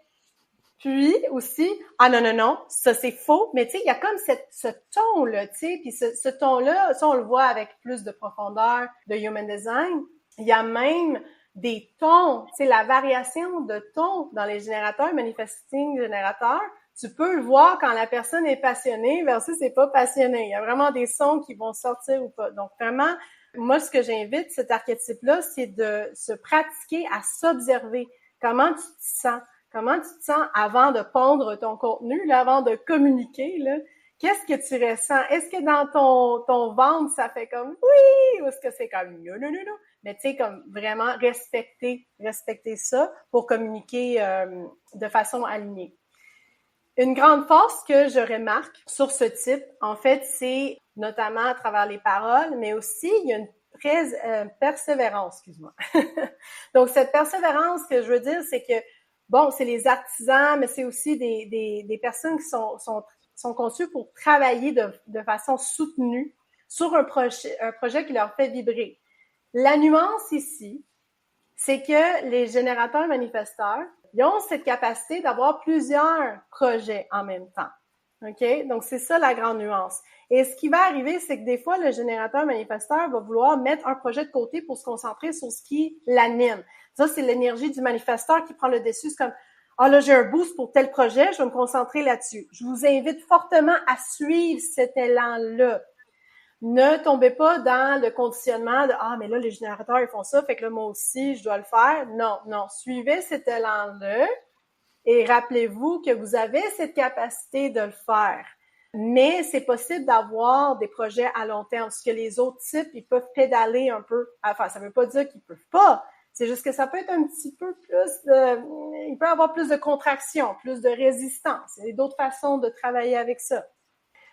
Puis aussi, ah non, ça c'est faux, mais tu sais, il y a comme ce ton-là, tu sais, puis ce ton-là, ça on le voit avec plus de profondeur de Human Design. Il y a même des tons, tu sais, la variation de tons dans les générateurs, manifesting générateurs, tu peux le voir quand la personne est passionnée versus c'est pas passionné. Il y a vraiment des sons qui vont sortir ou pas. Donc vraiment, moi ce que j'invite, cet archétype-là, c'est de se pratiquer à s'observer. Comment tu te sens? Comment tu te sens avant de pondre ton contenu, là, avant de communiquer, là? Qu'est-ce que tu ressens? Est-ce que dans ton ventre, ça fait comme oui, ou est-ce que c'est comme non, non, non, non? Mais tu sais, comme vraiment respecter ça pour communiquer de façon alignée. Une grande force que je remarque sur ce type, en fait, c'est notamment à travers les paroles, mais aussi il y a une persévérance, excuse-moi. Donc, cette persévérance, que je veux dire, c'est que bon, c'est les artisans, mais c'est aussi des personnes qui sont conçues pour travailler de façon soutenue sur un projet qui leur fait vibrer. La nuance ici, c'est que les générateurs manifesteurs, ils ont cette capacité d'avoir plusieurs projets en même temps. OK? Donc, c'est ça la grande nuance. Et ce qui va arriver, c'est que des fois, le générateur manifesteur va vouloir mettre un projet de côté pour se concentrer sur ce qui l'anime. Ça, c'est l'énergie du manifesteur qui prend le dessus. C'est comme, ah là, j'ai un boost pour tel projet, je vais me concentrer là-dessus. Je vous invite fortement à suivre cet élan-là. Ne tombez pas dans le conditionnement de « Ah, mais là, les générateurs, ils font ça, fait que là, moi aussi, je dois le faire. » Non. Suivez cet élan-là et rappelez-vous que vous avez cette capacité de le faire. Mais c'est possible d'avoir des projets à long terme, parce que les autres types, ils peuvent pédaler un peu. Enfin, ça veut pas dire qu'ils peuvent pas. C'est juste que ça peut être un petit peu il peut y avoir plus de contraction, plus de résistance. Il y a d'autres façons de travailler avec ça.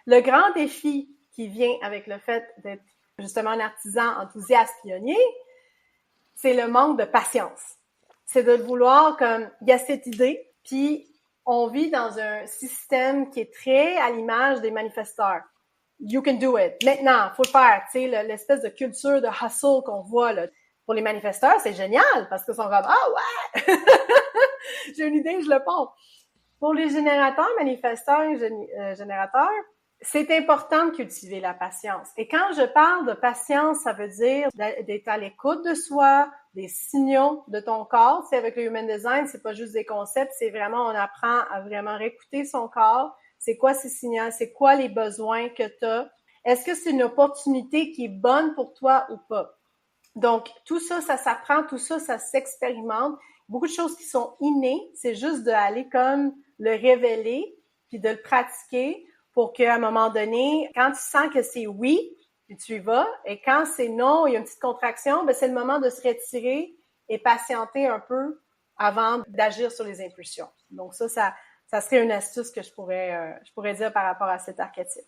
Le grand défi qui vient avec le fait d'être justement un artisan enthousiaste pionnier, c'est le manque de patience. C'est de vouloir comme, il y a cette idée, puis on vit dans un système qui est très à l'image des manifesteurs. You can do it. Maintenant, faut le faire. Tu sais, l'espèce de culture de hustle qu'on voit là. Pour les manifesteurs, c'est génial parce qu'ils sont comme ah ouais, j'ai une idée, je le ponds. Pour les générateurs, manifesteurs, générateurs, c'est important de cultiver la patience. Et quand je parle de patience, ça veut dire d'être à l'écoute de soi, des signaux de ton corps. Tu sais, avec le Human Design, c'est pas juste des concepts, c'est vraiment, on apprend à vraiment réécouter son corps. C'est quoi ces signaux? C'est quoi les besoins que tu as? Est-ce que c'est une opportunité qui est bonne pour toi ou pas? Donc, tout ça, ça s'apprend, tout ça, ça s'expérimente. Beaucoup de choses qui sont innées, c'est juste d'aller comme le révéler, puis de le pratiquer pour qu'à un moment donné, quand tu sens que c'est oui, puis tu y vas. Et quand c'est non, il y a une petite contraction, ben c'est le moment de se retirer et patienter un peu avant d'agir sur les impulsions. Donc ça serait une astuce que je pourrais dire par rapport à cet archétype.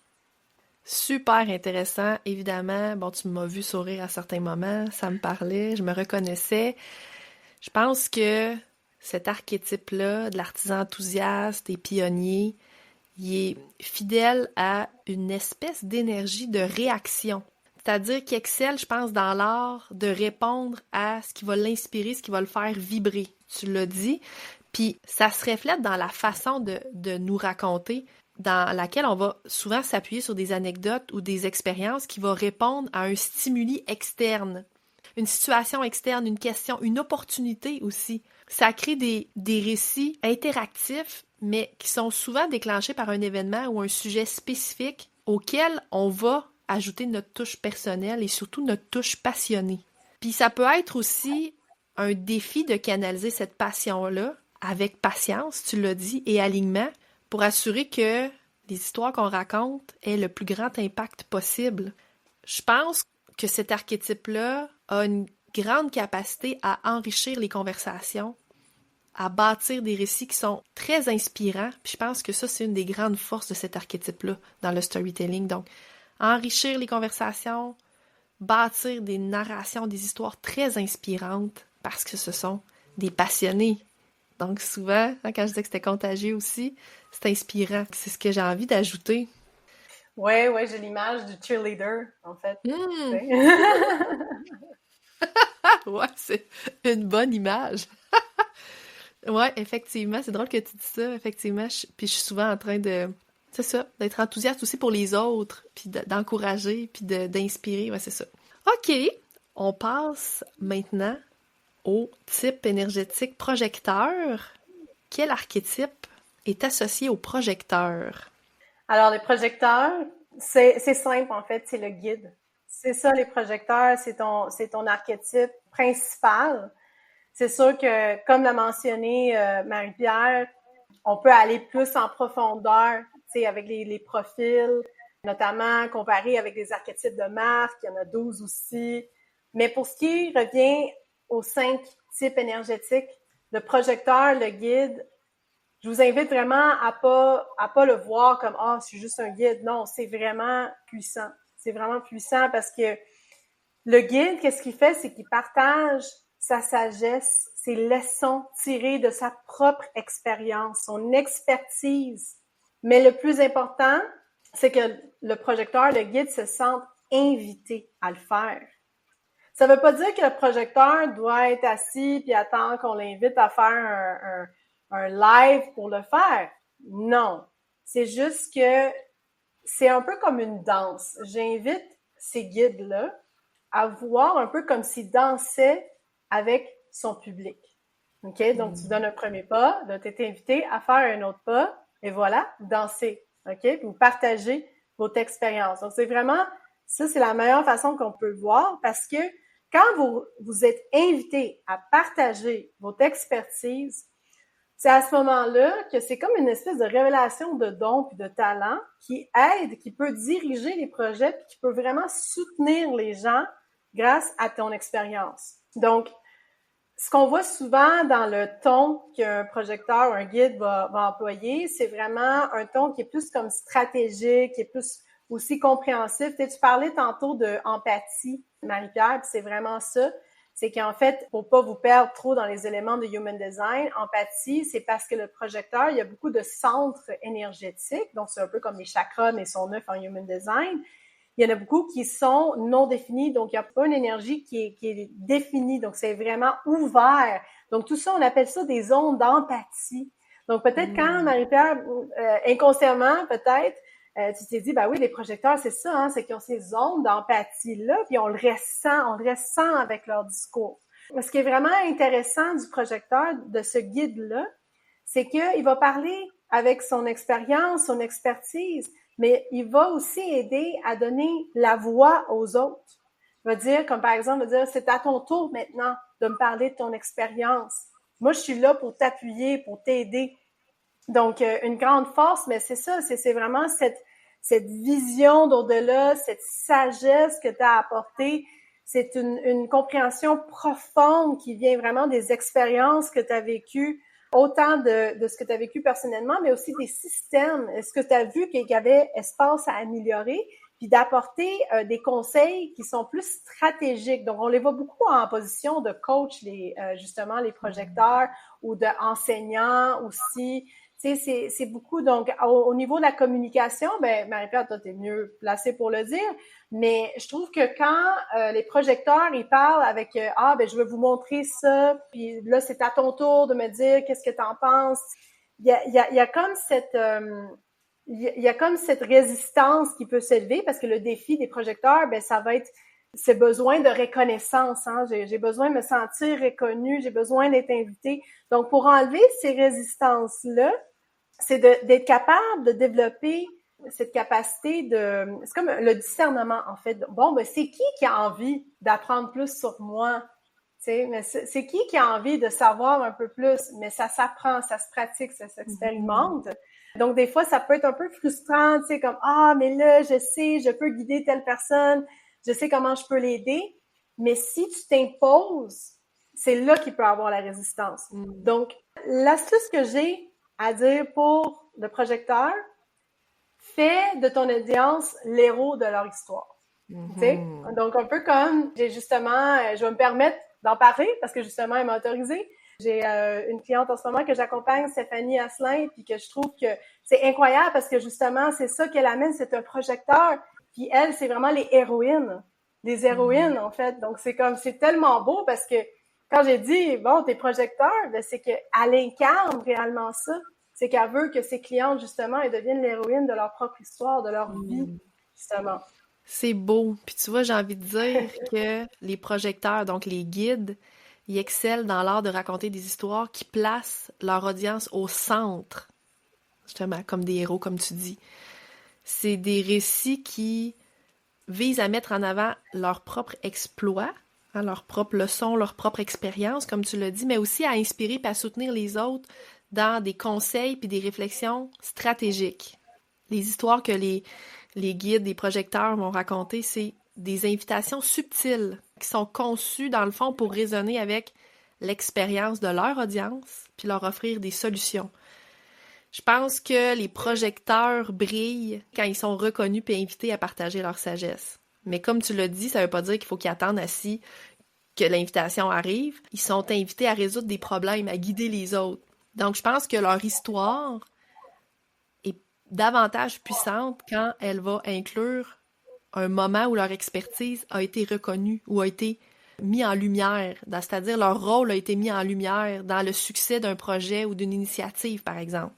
Super intéressant, évidemment. Bon, tu m'as vu sourire à certains moments, ça me parlait, je me reconnaissais. Je pense que cet archétype-là de l'artisan enthousiaste et pionnier, il est fidèle à une espèce d'énergie de réaction. C'est-à-dire qu'il excelle, je pense, dans l'art de répondre à ce qui va l'inspirer, ce qui va le faire vibrer. Tu l'as dit. Puis ça se reflète dans la façon de nous raconter, dans laquelle on va souvent s'appuyer sur des anecdotes ou des expériences qui vont répondre à un stimuli externe. Une situation externe, une question, une opportunité aussi. Ça crée des récits interactifs, mais qui sont souvent déclenchés par un événement ou un sujet spécifique auquel on va ajouter notre touche personnelle et surtout notre touche passionnée. Puis ça peut être aussi un défi de canaliser cette passion-là avec patience, tu l'as dit, et alignement, pour assurer que les histoires qu'on raconte aient le plus grand impact possible. Je pense que cet archétype-là a une grande capacité à enrichir les conversations, à bâtir des récits qui sont très inspirants. Puis je pense que ça, c'est une des grandes forces de cet archétype-là dans le storytelling. Donc, enrichir les conversations, bâtir des narrations, des histoires très inspirantes parce que ce sont des passionnés. Donc souvent, quand je disais que c'était contagieux aussi, c'est inspirant. C'est ce que j'ai envie d'ajouter. Oui, j'ai l'image du cheerleader, en fait. Ouais, c'est une bonne image. Ouais, effectivement, c'est drôle que tu dis ça, effectivement. Puis je suis souvent en train de... C'est ça, d'être enthousiaste aussi pour les autres, puis d'encourager, puis d'inspirer, ouais, c'est ça. OK, on passe maintenant au type énergétique projecteur. Quel archétype est associé au projecteur? Alors, les projecteurs, c'est simple, en fait, c'est le guide. C'est ça, les projecteurs, c'est ton archétype principal. C'est sûr que, comme l'a mentionné Marie-Pierre, on peut aller plus en profondeur, tu sais, avec les profils, notamment comparé avec les archétypes de marque, il y en a 12 aussi. Mais pour ce qui revient aux 5 types énergétiques, le projecteur, le guide, je vous invite vraiment à pas le voir comme c'est juste un guide. Non, c'est vraiment puissant. C'est vraiment puissant parce que le guide, qu'est-ce qu'il fait? C'est qu'il partage sa sagesse, ses leçons tirées de sa propre expérience, son expertise. Mais le plus important, c'est que le projecteur, le guide se sente invité à le faire. Ça veut pas dire que le projecteur doit être assis puis attendre qu'on l'invite à faire un live pour le faire. Non. C'est juste que c'est un peu comme une danse. J'invite ces guides-là à voir un peu comme s'ils dansaient avec son public. OK? Donc, tu donnes un premier pas, là, tu es invité à faire un autre pas, et voilà, vous dansez. OK? Puis vous partagez votre expérience. Donc, c'est vraiment, ça, c'est la meilleure façon qu'on peut le voir parce que quand vous êtes invité à partager votre expertise, c'est à ce moment-là que c'est comme une espèce de révélation de dons puis de talents qui aide, qui peut diriger les projets puis qui peut vraiment soutenir les gens grâce à ton expérience. Donc, ce qu'on voit souvent dans le ton qu'un projecteur ou un guide va employer, c'est vraiment un ton qui est plus comme stratégique, qui est plus aussi compréhensif. Tu parlais tantôt d'empathie, Marie-Pierre, puis c'est vraiment ça. C'est qu'en fait, pour pas vous perdre trop dans les éléments de Human Design, empathie, c'est parce que le projecteur, il y a beaucoup de centres énergétiques, donc c'est un peu comme les chakras, mais sont neufs en Human Design. Il y en a beaucoup qui sont non définis, donc il n'y a pas une énergie qui est définie, donc c'est vraiment ouvert. Donc tout ça, on appelle ça des zones d'empathie. Donc peut-être quand, Marie-Pierre, inconsciemment peut-être, tu t'es dit, oui, les projecteurs, c'est ça, hein, c'est qu'ils ont ces zones d'empathie-là, puis on le ressent avec leur discours. Ce qui est vraiment intéressant du projecteur, de ce guide-là, c'est qu'il va parler avec son expérience, son expertise, mais il va aussi aider à donner la voix aux autres. Il va dire, comme par exemple, il va dire, c'est à ton tour maintenant de me parler de ton expérience. Moi, je suis là pour t'appuyer, pour t'aider. Donc, une grande force, mais c'est ça, c'est vraiment cette vision d'au-delà, cette sagesse que tu as apportée. C'est une compréhension profonde qui vient vraiment des expériences que tu as vécues, autant de ce que tu as vécu personnellement, mais aussi des systèmes. Est-ce que tu as vu qu'il y avait espace à améliorer? Puis d'apporter des conseils qui sont plus stratégiques. Donc, on les voit beaucoup en position de coach, justement, les projecteurs ou d'enseignants aussi. Tu sais, c'est beaucoup. Donc, au niveau de la communication, ben Marie-Pierre, toi, t'es mieux placée pour le dire, mais je trouve que quand les projecteurs, ils parlent avec ben je vais vous montrer ça, puis là, c'est à ton tour de me dire qu'est-ce que t'en penses. Il y a comme cette... il y a comme cette résistance qui peut s'élever parce que le défi des projecteurs, ben ça va être ce besoin de reconnaissance. Hein? J'ai besoin de me sentir reconnue, j'ai besoin d'être invitée. Donc, pour enlever ces résistances-là, c'est d'être capable de développer cette capacité de... C'est comme le discernement, en fait. Bon, ben c'est qui a envie d'apprendre plus sur moi? T'sais, mais c'est qui a envie de savoir un peu plus? Mais ça s'apprend, ça se pratique, ça s'expérimente. Donc, des fois, ça peut être un peu frustrant, tu sais, comme, mais là, je sais, je peux guider telle personne, je sais comment je peux l'aider. Mais si tu t'imposes, c'est là qu'il peut y avoir la résistance. Donc, l'astuce que j'ai à dire pour le projecteur, fais de ton audience l'héros de leur histoire. Mm-hmm. Donc, un peu comme, je vais me permettre d'en parler parce que justement, elle m'a autorisée. J'ai une cliente en ce moment que j'accompagne, Stéphanie Asselin, puis que je trouve que c'est incroyable parce que justement, c'est ça qu'elle amène, c'est un projecteur. Puis elle, c'est vraiment les héroïnes. Les héroïnes, en fait. Donc, c'est tellement beau parce que quand j'ai dit, bon, t'es projecteur, ben, c'est qu'elle incarne réellement ça. C'est qu'elle veut que ses clientes, justement, elles deviennent l'héroïne de leur propre histoire, de leur vie, justement. C'est beau. Puis tu vois, j'ai envie de dire que les projecteurs, donc les guides, ils excellent dans l'art de raconter des histoires qui placent leur audience au centre, justement, comme des héros, comme tu dis. C'est des récits qui visent à mettre en avant leur propre exploit, hein, leur propre leçon, leur propre expérience, comme tu l'as dit, mais aussi à inspirer et à soutenir les autres dans des conseils puis des réflexions stratégiques. Les histoires que les guides, les projecteurs vont raconter, c'est des invitations subtiles qui sont conçues, dans le fond, pour résonner avec l'expérience de leur audience puis leur offrir des solutions. Je pense que les projecteurs brillent quand ils sont reconnus et invités à partager leur sagesse. Mais comme tu l'as dit, ça veut pas dire qu'il faut qu'ils attendent assis que l'invitation arrive. Ils sont invités à résoudre des problèmes, à guider les autres. Donc, je pense que leur histoire est davantage puissante quand elle va inclure un moment où leur expertise a été reconnue ou a été mis en lumière, c'est-à-dire leur rôle a été mis en lumière dans le succès d'un projet ou d'une initiative, par exemple.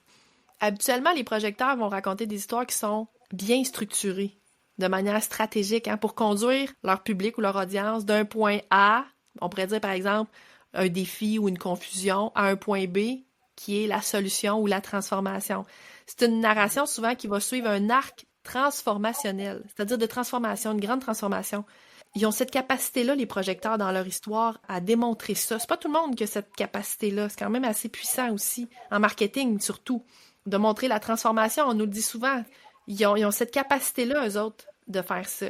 Habituellement, les projecteurs vont raconter des histoires qui sont bien structurées, de manière stratégique, hein, pour conduire leur public ou leur audience d'un point A, on pourrait dire par exemple un défi ou une confusion, à un point B, qui est la solution ou la transformation. C'est une narration souvent qui va suivre un arc transformationnel, c'est-à-dire de transformation, une grande transformation. Ils ont cette capacité-là, les projecteurs, dans leur histoire, à démontrer ça. C'est pas tout le monde qui a cette capacité-là. C'est quand même assez puissant aussi, en marketing surtout, de montrer la transformation. On nous le dit souvent. Ils ont cette capacité-là, eux autres, de faire ça.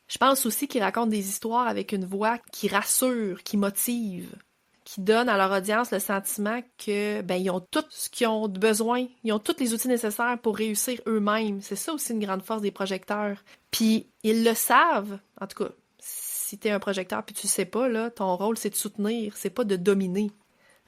Je pense aussi qu'ils racontent des histoires avec une voix qui rassure, qui motive, qui donne à leur audience le sentiment que ils ont tout ce qu'ils ont besoin, ils ont tous les outils nécessaires pour réussir eux-mêmes. C'est ça aussi une grande force des projecteurs. Puis ils le savent, en tout cas, si t'es un projecteur puis tu le sais pas, là, ton rôle c'est de soutenir, c'est pas de dominer.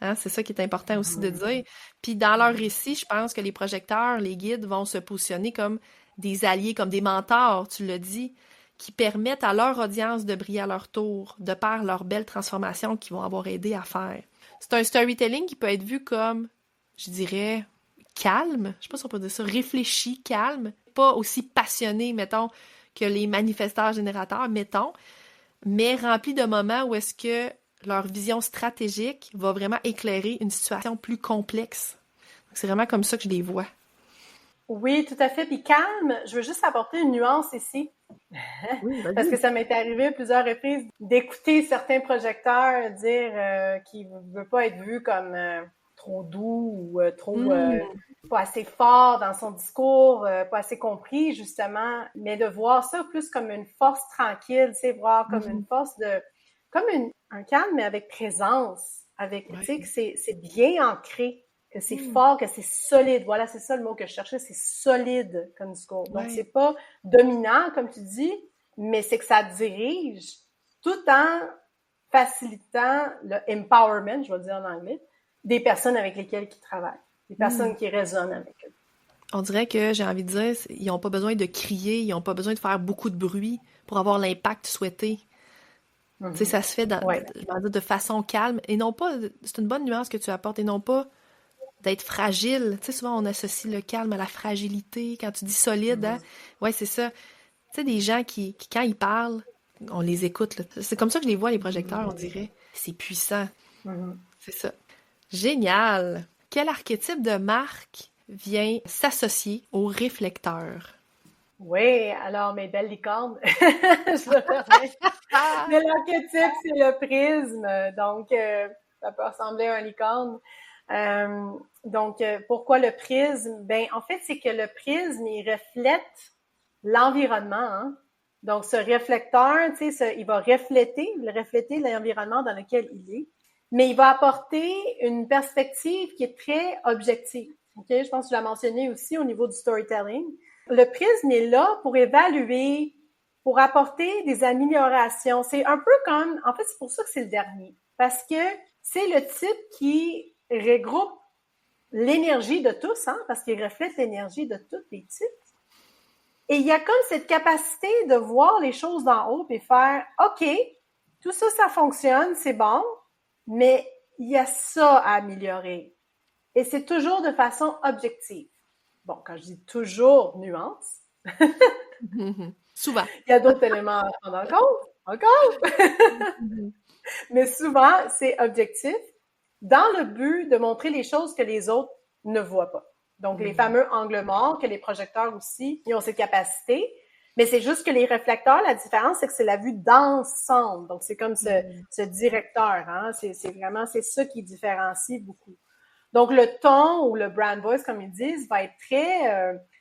Hein, c'est ça qui est important aussi de dire. Puis dans leur récit, je pense que les projecteurs, les guides vont se positionner comme des alliés, comme des mentors, tu l'as dit, qui permettent à leur audience de briller à leur tour, de par leurs belles transformations qu'ils vont avoir aidé à faire. C'est un storytelling qui peut être vu comme, je dirais, calme, je sais pas si on peut dire ça, réfléchi, calme, pas aussi passionné, mettons, que les manifesteurs générateurs, mettons, mais rempli de moments où est-ce que leur vision stratégique va vraiment éclairer une situation plus complexe. Donc, c'est vraiment comme ça que je les vois. Oui, tout à fait. Puis calme, je veux juste apporter une nuance ici. Oui, parce que ça m'est arrivé à plusieurs reprises d'écouter certains projecteurs dire qu'ils ne veulent pas être vus comme trop doux ou trop pas assez fort dans son discours, pas assez compris, justement, mais de voir ça plus comme une force tranquille, tu sais, voir comme une force un calme, mais avec présence, avec, tu sais, que c'est bien ancré, que c'est fort, que c'est solide. Voilà, c'est ça le mot que je cherchais, c'est solide comme discours. Donc, c'est pas dominant, comme tu dis, mais c'est que ça dirige tout en facilitant le empowerment, je vais le dire en anglais, des personnes avec lesquelles ils travaillent, des personnes qui résonnent avec eux. On dirait que, j'ai envie de dire, ils n'ont pas besoin de crier, ils n'ont pas besoin de faire beaucoup de bruit pour avoir l'impact souhaité. Tu sais, ça se fait de façon calme et non pas, c'est une bonne nuance que tu apportes, et non pas d'être fragile. Tu sais, souvent on associe le calme à la fragilité. Quand tu dis solide, hein? Ouais, c'est ça. Tu sais, des gens qui, quand ils parlent, on les écoute, là. C'est comme ça que je les vois, les projecteurs, on dirait. C'est puissant. C'est ça. Génial! Quel archétype de marque vient s'associer au réflecteur? Oui, alors mes belles licornes, je me permets. Mais l'archétype, c'est le prisme, donc ça peut ressembler à un licorne. Donc, pourquoi le prisme? Ben, en fait, c'est que le prisme, il reflète l'environnement, hein? Donc, ce réflecteur, tu sais, il va refléter l'environnement dans lequel il est, mais il va apporter une perspective qui est très objective. OK? Je pense que tu l'as mentionné aussi au niveau du storytelling. Le prisme est là pour évaluer, pour apporter des améliorations. C'est un peu comme, en fait, c'est pour ça que c'est le dernier. Parce que c'est le type qui regroupe l'énergie de tous, hein, parce qu'il reflète l'énergie de tous les types. Et il y a comme cette capacité de voir les choses d'en haut et faire, OK, tout ça, ça fonctionne, c'est bon, mais il y a ça à améliorer. Et c'est toujours de façon objective. Bon, quand je dis toujours, nuance. Souvent. Il y a d'autres éléments à prendre en compte, encore. Mais souvent, c'est objectif dans le but de montrer les choses que les autres ne voient pas. Donc, les fameux angles morts que les projecteurs aussi, ils ont cette capacité. Mais c'est juste que les réflecteurs, la différence, c'est que c'est la vue d'ensemble. Donc, c'est comme ce directeur, hein. C'est ça qui différencie beaucoup. Donc, le ton ou le brand voice, comme ils disent, va être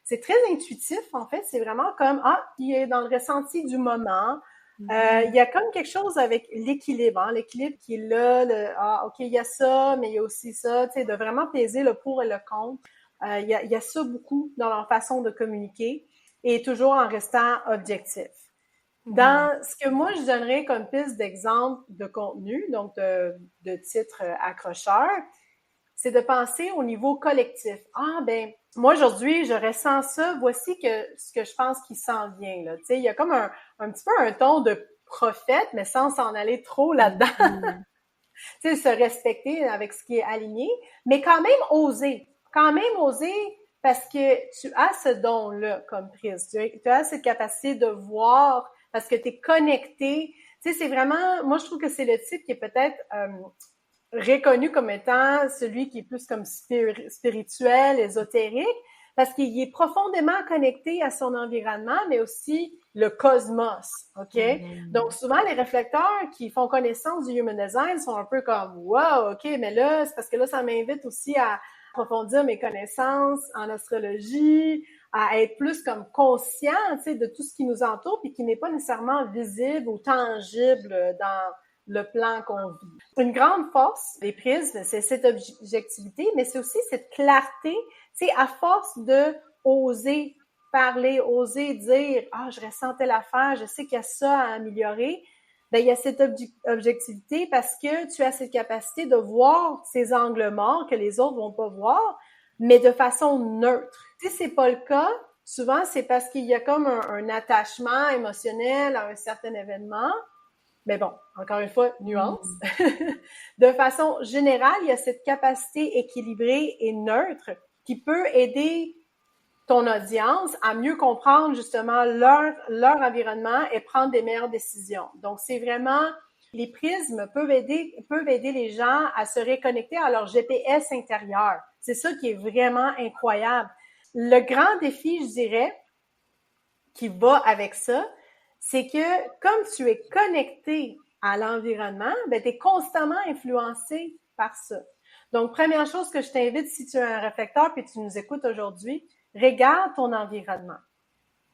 c'est très intuitif, en fait. C'est vraiment comme, il est dans le ressenti du moment. Il y a comme quelque chose avec l'équilibre, hein, l'équilibre qui est là, OK, il y a ça, mais il y a aussi ça, tu sais, de vraiment peser le pour et le contre. Il y a ça beaucoup dans leur façon de communiquer et toujours en restant objectif. Dans ce que moi, je donnerais comme piste d'exemple de contenu, donc de titres accrocheurs, c'est de penser au niveau collectif. Moi aujourd'hui, je ressens ça, voici ce que je pense qui s'en vient, là. Tu sais, il y a comme un petit peu un ton de prophète, mais sans s'en aller trop là-dedans. Tu sais, se respecter avec ce qui est aligné, mais quand même oser parce que tu as ce don-là comme prise. Tu as cette capacité de voir parce que tu es connecté. Tu sais, c'est vraiment, moi je trouve que c'est le type qui est peut-être reconnu comme étant celui qui est plus comme spirituel, ésotérique, parce qu'il est profondément connecté à son environnement, mais aussi le cosmos, OK? Donc, souvent, les réflecteurs qui font connaissance du Human Design sont un peu comme « Wow, OK, mais là, c'est parce que là, ça m'invite aussi à approfondir mes connaissances en astrologie, à être plus comme conscient, tu sais, de tout ce qui nous entoure, puis qui n'est pas nécessairement visible ou tangible dans le plan qu'on vit. Une grande force des prismes, c'est cette objectivité, mais c'est aussi cette clarté. Tu sais, à force de oser parler, oser dire, je ressens telle affaire, je sais qu'il y a ça à améliorer, ben il y a cette objectivité parce que tu as cette capacité de voir ces angles morts que les autres vont pas voir, mais de façon neutre. Si c'est pas le cas, souvent c'est parce qu'il y a comme un attachement émotionnel à un certain événement. Mais bon, encore une fois, nuance. De façon générale, il y a cette capacité équilibrée et neutre qui peut aider ton audience à mieux comprendre justement leur environnement et prendre des meilleures décisions. Donc, c'est vraiment, les prismes peuvent aider les gens à se reconnecter à leur GPS intérieur. C'est ça qui est vraiment incroyable. Le grand défi, je dirais, qui va avec ça, c'est que comme tu es connecté à l'environnement, ben, tu es constamment influencé par ça. Donc, première chose que je t'invite, si tu es un réflecteur puis tu nous écoutes aujourd'hui, regarde ton environnement.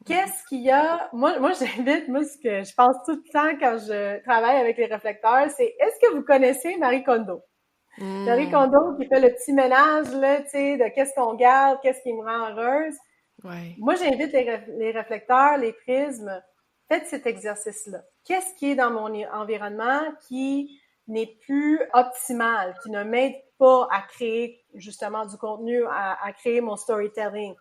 Qu'est-ce qu'il y a? Moi, j'invite, ce que je pense tout le temps quand je travaille avec les réflecteurs, c'est est-ce que vous connaissez Marie Kondo? Marie Kondo qui fait le petit ménage, là, tu sais, de qu'est-ce qu'on garde, qu'est-ce qui me rend heureuse. Ouais. Moi, j'invite les réflecteurs, les prismes, faites cet exercice-là. Qu'est-ce qui est dans mon environnement qui n'est plus optimal, qui ne m'aide pas à créer justement du contenu, à créer mon storytelling?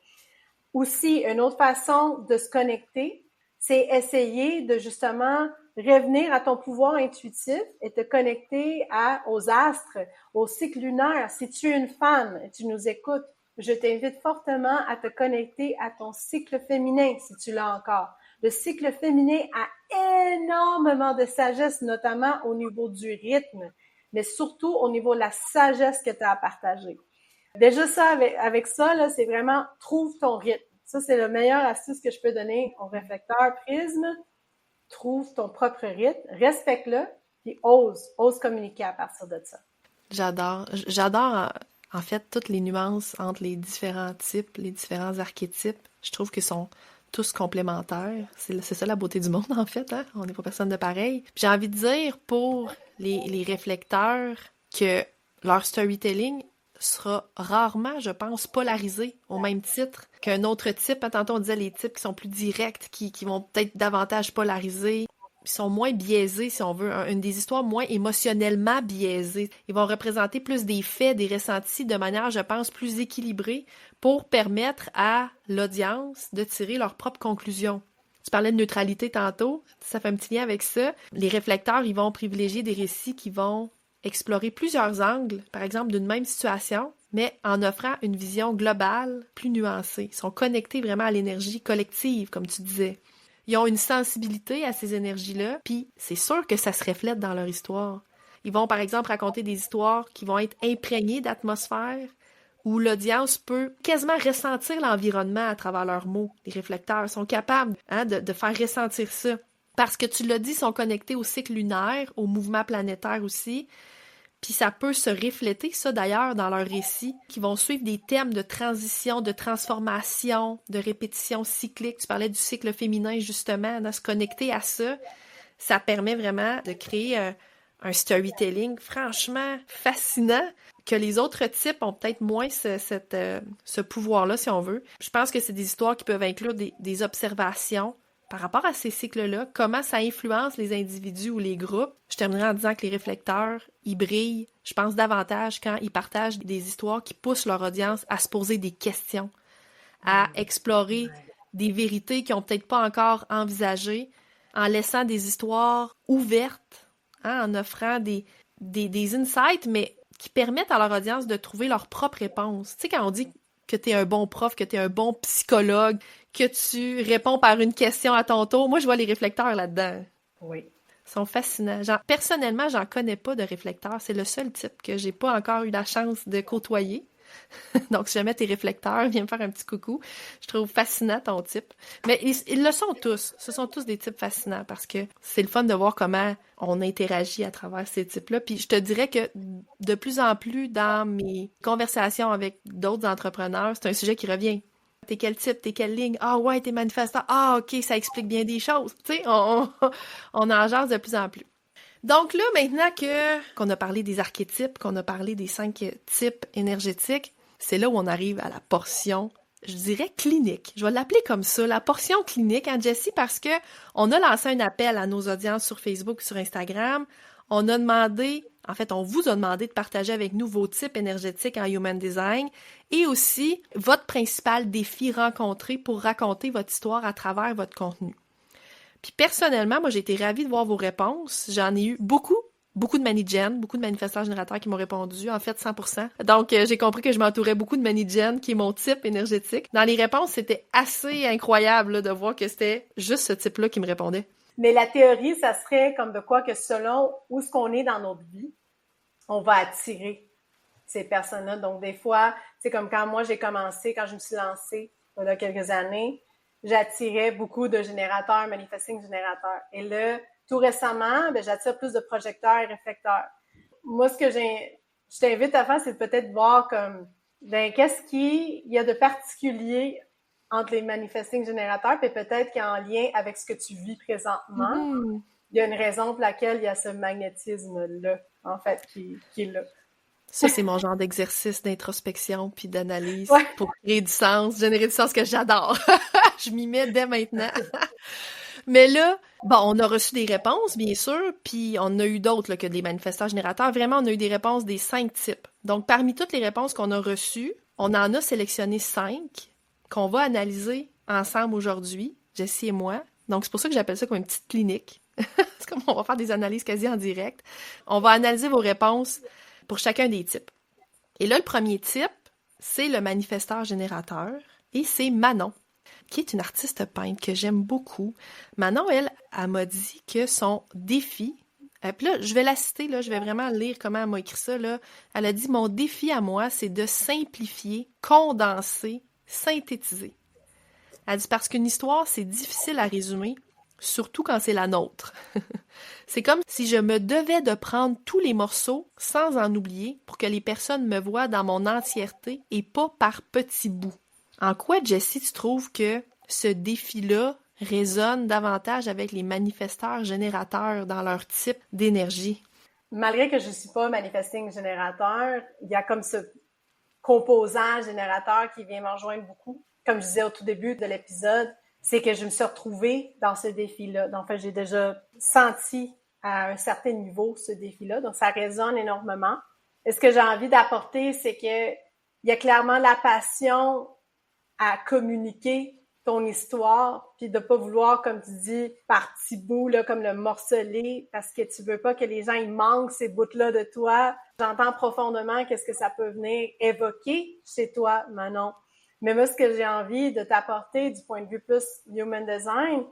Aussi, une autre façon de se connecter, c'est essayer de justement revenir à ton pouvoir intuitif et te connecter aux astres, au cycle lunaire. Si tu es une femme et tu nous écoutes, je t'invite fortement à te connecter à ton cycle féminin, si tu l'as encore. Le cycle féminin a énormément de sagesse, notamment au niveau du rythme, mais surtout au niveau de la sagesse que tu as à partager. Déjà ça, avec ça, là, c'est vraiment trouve ton rythme. Ça, c'est la meilleure astuce que je peux donner au réflecteur prisme. Trouve ton propre rythme, respecte-le, puis ose communiquer à partir de ça. J'adore en fait toutes les nuances entre les différents types, les différents archétypes. Je trouve qu'ils sont tous complémentaires. C'est ça la beauté du monde, en fait, hein? On n'est pas personne de pareil. Puis j'ai envie de dire pour les réflecteurs que leur storytelling sera rarement, je pense, polarisé au même titre qu'un autre type. Tantôt, on disait les types qui sont plus directs, qui vont peut-être davantage polariser, ils sont moins biaisés, si on veut, une des histoires moins émotionnellement biaisées. Ils vont représenter plus des faits, des ressentis de manière, je pense, plus équilibrée pour permettre à l'audience de tirer leurs propres conclusions. Tu parlais de neutralité tantôt, ça fait un petit lien avec ça. Les réflecteurs, ils vont privilégier des récits qui vont explorer plusieurs angles, par exemple d'une même situation, mais en offrant une vision globale, plus nuancée. Ils sont connectés vraiment à l'énergie collective, comme tu disais. Ils ont une sensibilité à ces énergies-là, puis c'est sûr que ça se reflète dans leur histoire. Ils vont, par exemple, raconter des histoires qui vont être imprégnées d'atmosphère, où l'audience peut quasiment ressentir l'environnement à travers leurs mots. Les réflecteurs sont capables de faire ressentir ça. Parce que tu l'as dit, ils sont connectés au cycle lunaire, au mouvement planétaire aussi. Puis ça peut se refléter, ça d'ailleurs, dans leurs récits, qui vont suivre des thèmes de transition, de transformation, de répétition cyclique. Tu parlais du cycle féminin, justement, de se connecter à ça. Ça permet vraiment de créer un storytelling franchement fascinant que les autres types ont peut-être moins ce pouvoir-là, si on veut. Je pense que c'est des histoires qui peuvent inclure des observations par rapport à ces cycles-là, comment ça influence les individus ou les groupes. Je terminerai en disant que les réflecteurs, ils brillent, je pense, davantage quand ils partagent des histoires qui poussent leur audience à se poser des questions, à explorer des vérités qu'ils n'ont peut-être pas encore envisagées, en laissant des histoires ouvertes, en offrant des insights, mais qui permettent à leur audience de trouver leur propre réponse. Tu sais, quand on dit que tu es un bon prof, que tu es un bon psychologue, que tu réponds par une question à ton tour. Moi, je vois les réflecteurs là-dedans. Oui. Ils sont fascinants. Personnellement, j'en connais pas de réflecteurs. C'est le seul type que j'ai pas encore eu la chance de côtoyer. Donc, si jamais t'es réflecteur, viens me faire un petit coucou. Je trouve fascinant ton type. Mais ils le sont tous. Ce sont tous des types fascinants parce que c'est le fun de voir comment on interagit à travers ces types-là. Puis je te dirais que de plus en plus dans mes conversations avec d'autres entrepreneurs, c'est un sujet qui revient. T'es quel type? T'es quelle ligne? Ah ouais, t'es manifestant. Ah ok, ça explique bien des choses. Tu sais, on en jase de plus en plus. Donc là, maintenant qu'on a parlé des archétypes, qu'on a parlé des 5 types énergétiques, c'est là où on arrive à la portion, je dirais, clinique. Je vais l'appeler comme ça, la portion clinique, hein, Jessie, parce que on a lancé un appel à nos audiences sur Facebook, sur Instagram. On a demandé, en fait, on vous a demandé de partager avec nous vos types énergétiques en Human Design et aussi votre principal défi rencontré pour raconter votre histoire à travers votre contenu. Puis personnellement, moi, j'ai été ravie de voir vos réponses. J'en ai eu beaucoup de manigènes, beaucoup de manifestants générateurs qui m'ont répondu, en fait 100%. Donc, j'ai compris que je m'entourais beaucoup de manigènes, qui est mon type énergétique. Dans les réponses, c'était assez incroyable là, de voir que c'était juste ce type-là qui me répondait. Mais la théorie, ça serait comme de quoi que selon où ce qu'on est dans notre vie, on va attirer ces personnes-là. Donc, des fois, c'est comme quand moi, j'ai commencé, quand je me suis lancée, il y a quelques années, j'attirais beaucoup de générateurs, manifesting générateurs. Et là, tout récemment, j'attire plus de projecteurs et réflecteurs. Moi, ce que je t'invite à faire, c'est peut-être voir comme, ben, qu'est-ce qu'il y a de particulier entre les manifesting générateurs, puis peut-être qu'il y a un lien avec ce que tu vis présentement. Mhm. Il y a une raison pour laquelle il y a ce magnétisme-là, en fait, qui est là. Ça, c'est mon genre d'exercice d'introspection puis d'analyse Ouais. pour créer du sens, générer du sens que j'adore. Je m'y mets dès maintenant. Mais là, bon, on a reçu des réponses, bien sûr, puis on a eu d'autres là, que des manifestants générateurs. Vraiment, on a eu des réponses des 5 types. Donc, parmi toutes les réponses qu'on a reçues, on en a sélectionné 5 qu'on va analyser ensemble aujourd'hui, Jessie et moi. Donc, c'est pour ça que j'appelle ça comme une petite clinique. C'est comme on va faire des analyses quasi en direct. On va analyser vos réponses pour chacun des types. Et là, le premier type, c'est le manifesteur générateur et c'est Manon, qui est une artiste peintre que j'aime beaucoup. Manon, elle m'a dit que son défi, puis là, je vais la citer, là, je vais vraiment lire comment elle m'a écrit ça, là. Elle a dit, mon défi à moi, c'est de simplifier, condenser, synthétiser. Elle dit, parce qu'une histoire, c'est difficile à résumer, surtout quand c'est la nôtre. C'est comme si je me devais de prendre tous les morceaux sans en oublier pour que les personnes me voient dans mon entièreté et pas par petits bouts. En quoi, Jessie, tu trouves que ce défi-là résonne davantage avec les manifesteurs générateurs dans leur type d'énergie? Malgré que je ne suis pas manifesting générateur, il y a comme ce composant générateur qui vient me rejoindre beaucoup. Comme je disais au tout début de l'épisode, c'est que je me suis retrouvée dans ce défi-là. Donc, en fait, j'ai déjà senti à un certain niveau ce défi-là. Donc, ça résonne énormément. Et ce que j'ai envie d'apporter, c'est que il y a clairement la passion à communiquer ton histoire, puis de pas vouloir, comme tu dis, par petits bouts, là, comme le morceler, parce que tu veux pas que les gens, ils manquent ces bouts-là de toi. J'entends profondément qu'est-ce que ça peut venir évoquer chez toi, Manon. Mais moi, ce que j'ai envie de t'apporter du point de vue plus human design,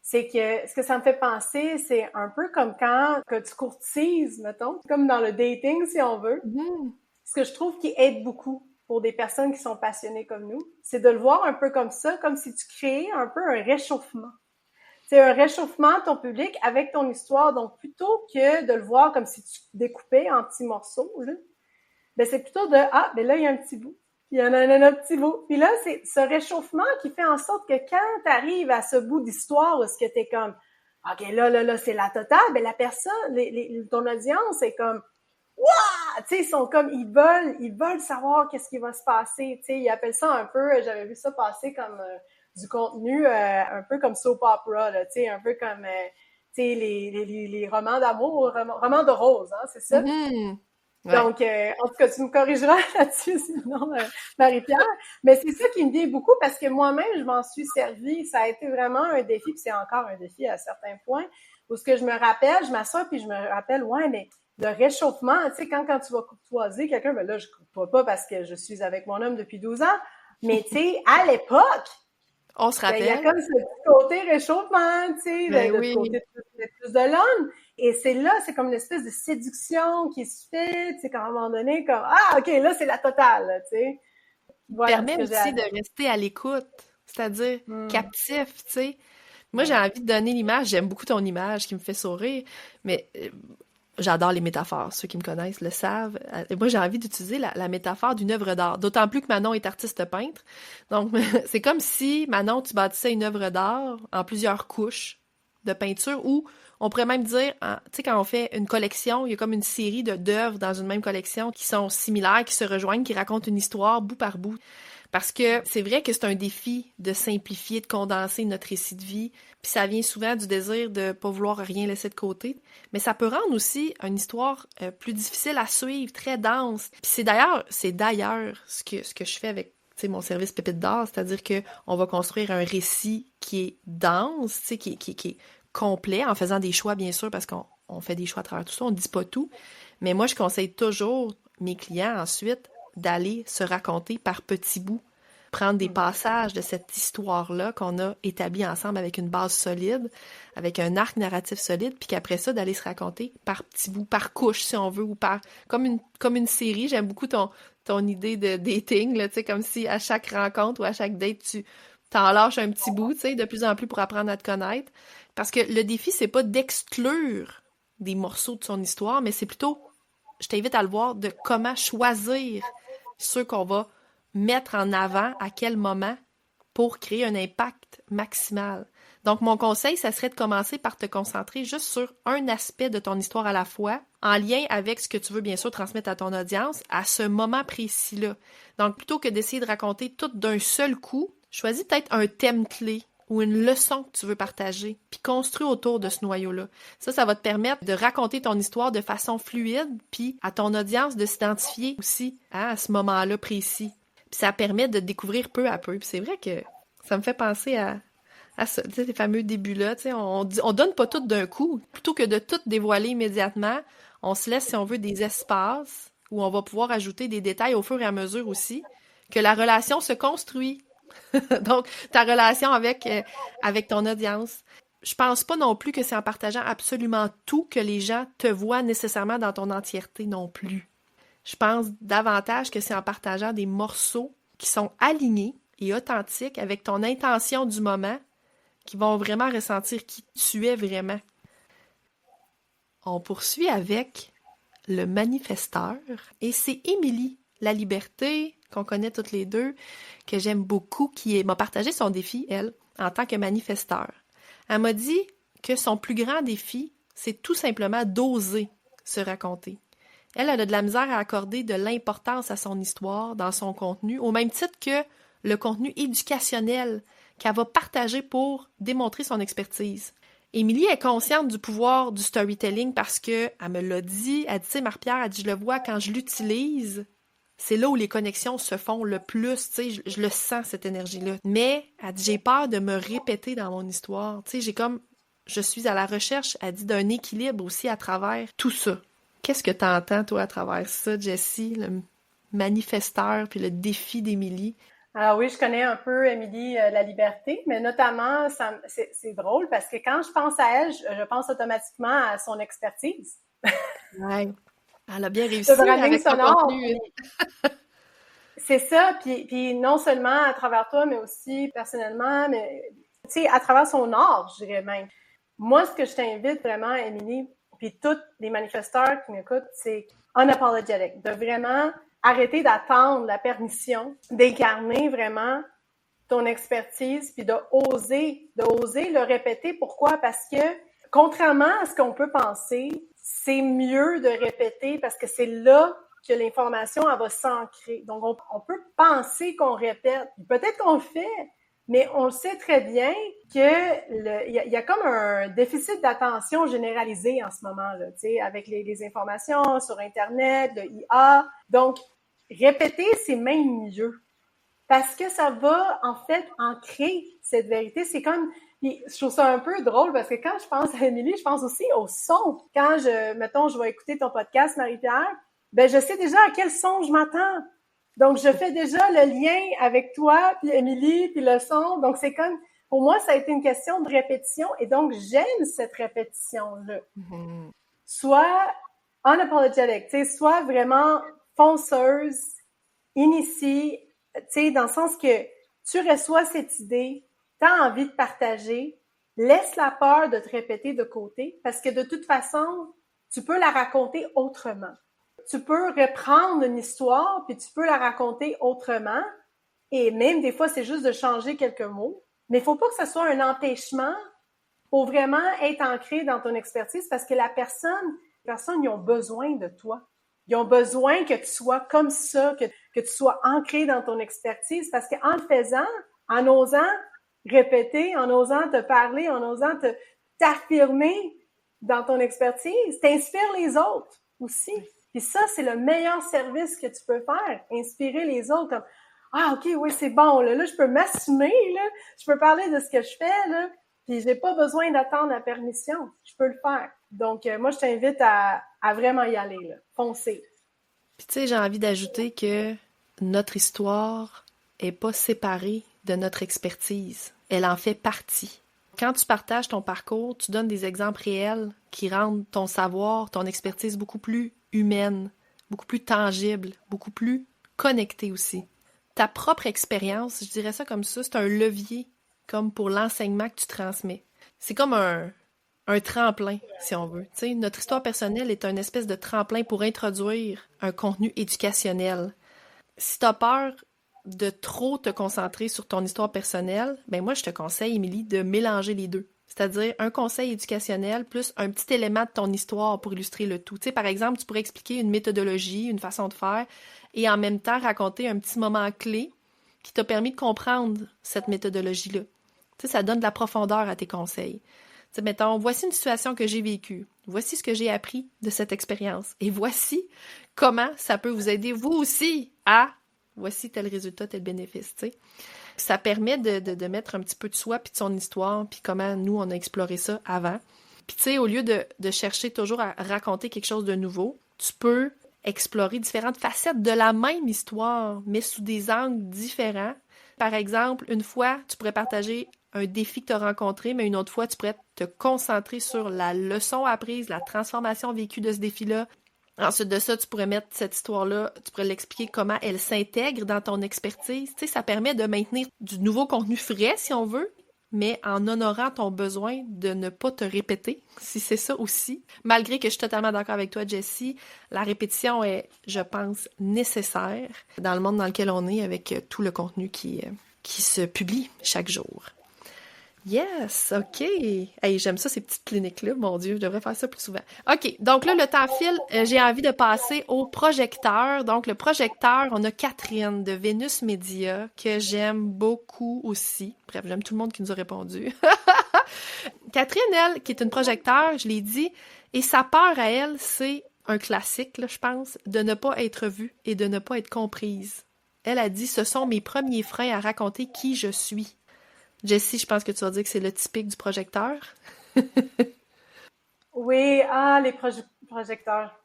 c'est que ce que ça me fait penser, c'est un peu comme quand que tu courtises, mettons, comme dans le dating, si on veut. Mm-hmm. Ce que je trouve qui aide beaucoup pour des personnes qui sont passionnées comme nous, c'est de le voir un peu comme ça, comme si tu créais un peu un réchauffement. C'est un réchauffement de ton public avec ton histoire. Donc, plutôt que de le voir comme si tu découpais en petits morceaux, là, ben c'est plutôt de, ah, ben là, il y a un petit bout. Puis il y en a un autre petit bout. Puis là, c'est ce réchauffement qui fait en sorte que quand tu arrives à ce bout d'histoire où ce que t'es comme, OK, là, c'est la totale, ben la personne, ton audience est comme, waouh! Tu sais, ils sont comme, ils veulent savoir qu'est-ce qui va se passer. Tu sais, ils appellent ça un peu, j'avais vu ça passer comme du contenu un peu comme soap opera, là, tu sais, un peu comme, tu sais, les romans d'amour, romans de rose, hein, c'est ça? Mm-hmm. Ouais. Donc, en tout cas, tu me corrigeras là-dessus, sinon, Marie-Pierre. Mais c'est ça qui me vient beaucoup parce que moi-même, je m'en suis servie. Ça a été vraiment un défi, puis c'est encore un défi à certains points, où ce que je me rappelle, je m'assois puis je me rappelle, ouais, mais le réchauffement, tu sais, quand tu vas courtoiser quelqu'un, ben là, je courtoie pas parce que je suis avec mon homme depuis 12 ans, mais tu sais, à l'époque, on se rappelle. Il y a comme ce petit côté réchauffement, tu sais, Ben de oui. côté plus de l'homme. Et c'est là, c'est comme une espèce de séduction qui se fait, tu sais, qu'à un moment donné, comme, ah, OK, là, c'est la totale, tu sais. Voilà, permet aussi de rester à l'écoute, c'est-à-dire captif, tu sais. Moi, j'ai envie de donner l'image, j'aime beaucoup ton image qui me fait sourire, mais j'adore les métaphores. Ceux qui me connaissent le savent. Moi, j'ai envie d'utiliser la métaphore d'une œuvre d'art. D'autant plus que Manon est artiste peintre. Donc, c'est comme si, Manon, tu bâtissais une œuvre d'art en plusieurs couches de peinture ou on pourrait même dire, tu sais, quand on fait une collection, il y a comme une série d'œuvres dans une même collection qui sont similaires, qui se rejoignent, qui racontent une histoire bout par bout. Parce que c'est vrai que c'est un défi de simplifier, de condenser notre récit de vie, puis ça vient souvent du désir de pas vouloir rien laisser de côté, mais ça peut rendre aussi une histoire plus difficile à suivre, très dense. Puis c'est d'ailleurs ce que je fais avec mon service Pépite d'art, c'est-à-dire que on va construire un récit qui est dense, qui est complet, en faisant des choix bien sûr, parce qu'on fait des choix à travers tout ça, on ne dit pas tout, mais moi je conseille toujours mes clients ensuite d'aller se raconter par petits bouts, prendre des passages de cette histoire-là qu'on a établie ensemble avec une base solide, avec un arc narratif solide, puis qu'après ça, d'aller se raconter par petits bouts, par couche, si on veut, ou par comme une série. J'aime beaucoup ton idée de dating, là, tu sais, comme si à chaque rencontre ou à chaque date, tu t'en lâches un petit bout, tu sais, de plus en plus pour apprendre à te connaître. Parce que le défi, c'est pas d'exclure des morceaux de son histoire, mais c'est plutôt je t'invite à le voir de comment choisir ceux qu'on va mettre en avant à quel moment pour créer un impact maximal. Donc, mon conseil, ça serait de commencer par te concentrer juste sur un aspect de ton histoire à la fois, en lien avec ce que tu veux bien sûr transmettre à ton audience à ce moment précis-là. Donc, plutôt que d'essayer de raconter tout d'un seul coup, choisis peut-être un thème clé ou une leçon que tu veux partager, puis construis autour de ce noyau-là. Ça va te permettre de raconter ton histoire de façon fluide, puis à ton audience de s'identifier aussi à ce moment-là précis. Puis ça permet de découvrir peu à peu. Puis c'est vrai que ça me fait penser à ça, tu sais, ces fameux débuts-là, tu sais, on donne pas tout d'un coup. Plutôt que de tout dévoiler immédiatement, on se laisse, si on veut, des espaces où on va pouvoir ajouter des détails au fur et à mesure aussi, que la relation se construit. Donc, ta relation avec ton audience. Je pense pas non plus que c'est en partageant absolument tout que les gens te voient nécessairement dans ton entièreté non plus. Je pense davantage que c'est en partageant des morceaux qui sont alignés et authentiques avec ton intention du moment qui vont vraiment ressentir qui tu es vraiment. On poursuit avec le manifesteur et c'est Émilie Laliberté, qu'on connaît toutes les deux, que j'aime beaucoup, m'a partagé son défi, elle, en tant que manifesteur. Elle m'a dit que son plus grand défi, c'est tout simplement d'oser se raconter. Elle a de la misère à accorder de l'importance à son histoire dans son contenu, au même titre que le contenu éducationnel qu'elle va partager pour démontrer son expertise. Émilie est consciente du pouvoir du storytelling parce que, elle me l'a dit, elle dit, tu sais, Marie-Pierre, elle dit, je le vois quand je l'utilise, c'est là où les connexions se font le plus, tu sais, je le sens, cette énergie-là. Mais, elle dit, j'ai peur de me répéter dans mon histoire, tu sais, je suis à la recherche, elle dit, d'un équilibre aussi à travers tout ça. Qu'est-ce que tu entends, toi, à travers ça, Jessie, le manifesteur puis le défi d'Émilie? Alors oui, je connais un peu Émilie Laliberté, mais notamment, c'est drôle parce que quand je pense à elle, je pense automatiquement à son expertise. Ouais. Elle a bien réussi Le branding avec son sonore. contenu. C'est ça, puis non seulement à travers toi, mais aussi personnellement, mais tu sais, à travers son art, je dirais même. Moi, ce que je t'invite vraiment, Émilie, puis tous les manifesteurs qui m'écoutent, c'est unapologetic, de vraiment arrêter d'attendre la permission, d'incarner vraiment ton expertise, puis de oser le répéter. Pourquoi? Parce que, contrairement à ce qu'on peut penser, c'est mieux de répéter parce que c'est là que l'information, elle va s'ancrer. Donc, on peut penser qu'on répète. Peut-être qu'on le fait, mais on le sait très bien que il y a comme un déficit d'attention généralisé en ce moment-là, tu sais, avec les informations sur Internet, le IA. Donc, répéter, c'est même mieux. Parce que ça va, en fait, ancrer cette vérité. C'est comme, puis je trouve ça un peu drôle parce que quand je pense à Émilie, je pense aussi au son. Quand mettons, je vais écouter ton podcast, Marie-Pierre, ben, je sais déjà à quel son je m'attends. Donc, je fais déjà le lien avec toi, puis Émilie, puis le son. Donc, c'est comme, pour moi, ça a été une question de répétition et donc, j'aime cette répétition-là. Mm-hmm. Soit unapologetic, tu sais, soit vraiment fonceuse, initie, tu sais, dans le sens que tu reçois cette idée, tu as envie de partager, laisse la peur de te répéter de côté, parce que de toute façon, tu peux la raconter autrement. Tu peux reprendre une histoire, puis tu peux la raconter autrement, et même des fois, c'est juste de changer quelques mots, mais il faut pas que ce soit un empêchement pour vraiment être ancré dans ton expertise, parce que les personnes, ils ont besoin de toi. Ils ont besoin que tu sois comme ça, que tu sois ancré dans ton expertise, parce qu'en le faisant, en osant répéter, en osant te parler, en osant t'affirmer dans ton expertise, t'inspires les autres aussi. Puis ça, c'est le meilleur service que tu peux faire, inspirer les autres comme « Ah, OK, oui, c'est bon, là, je peux m'assumer, là, je peux parler de ce que je fais, là, puis j'ai pas besoin d'attendre la permission, je peux le faire. » Donc, moi, je t'invite à vraiment y aller, là. Foncer. Puis tu sais, j'ai envie d'ajouter que notre histoire est pas séparée de notre expertise. Elle en fait partie. Quand tu partages ton parcours, tu donnes des exemples réels qui rendent ton savoir, ton expertise beaucoup plus humaine, beaucoup plus tangible, beaucoup plus connectée aussi. Ta propre expérience, je dirais ça comme ça, c'est un levier comme pour l'enseignement que tu transmets. C'est comme un tremplin, si on veut. Tu sais, notre histoire personnelle est une espèce de tremplin pour introduire un contenu éducationnel. Si tu as peur de trop te concentrer sur ton histoire personnelle, ben moi, je te conseille, Émilie, de mélanger les deux. C'est-à-dire un conseil éducationnel plus un petit élément de ton histoire pour illustrer le tout. Tu sais, par exemple, tu pourrais expliquer une méthodologie, une façon de faire, et en même temps raconter un petit moment clé qui t'a permis de comprendre cette méthodologie-là. Tu sais, ça donne de la profondeur à tes conseils. Tu sais, mettons, voici une situation que j'ai vécue. Voici ce que j'ai appris de cette expérience. Et voici comment ça peut vous aider, vous aussi, à voici tel résultat, tel bénéfice, tu sais. Ça permet de mettre un petit peu de soi, puis de son histoire, puis comment nous, on a exploré ça avant. Puis tu sais, au lieu de chercher toujours à raconter quelque chose de nouveau, tu peux explorer différentes facettes de la même histoire, mais sous des angles différents. Par exemple, une fois, tu pourrais partager un défi que tu as rencontré, mais une autre fois, tu pourrais te concentrer sur la leçon apprise, la transformation vécue de ce défi-là. Ensuite de ça, tu pourrais mettre cette histoire-là, tu pourrais l'expliquer comment elle s'intègre dans ton expertise. Tu sais, ça permet de maintenir du nouveau contenu frais, si on veut, mais en honorant ton besoin de ne pas te répéter, si c'est ça aussi. Malgré que je suis totalement d'accord avec toi, Jessie, la répétition est, je pense, nécessaire dans le monde dans lequel on est avec tout le contenu qui se publie chaque jour. Yes, OK. Hey, j'aime ça, ces petites cliniques-là. Mon Dieu, je devrais faire ça plus souvent. OK, donc là, le temps file. J'ai envie de passer au projecteur. Donc, le projecteur, on a Catherine de Vénus Média, que j'aime beaucoup aussi. Bref, j'aime tout le monde qui nous a répondu. Catherine, elle, qui est une projecteur, je l'ai dit, et sa peur à elle, c'est un classique, là, je pense, de ne pas être vue et de ne pas être comprise. Elle a dit, ce sont mes premiers freins à raconter qui je suis. Jessie, je pense que tu vas dire que c'est le typique du projecteur. Oui, les projecteurs.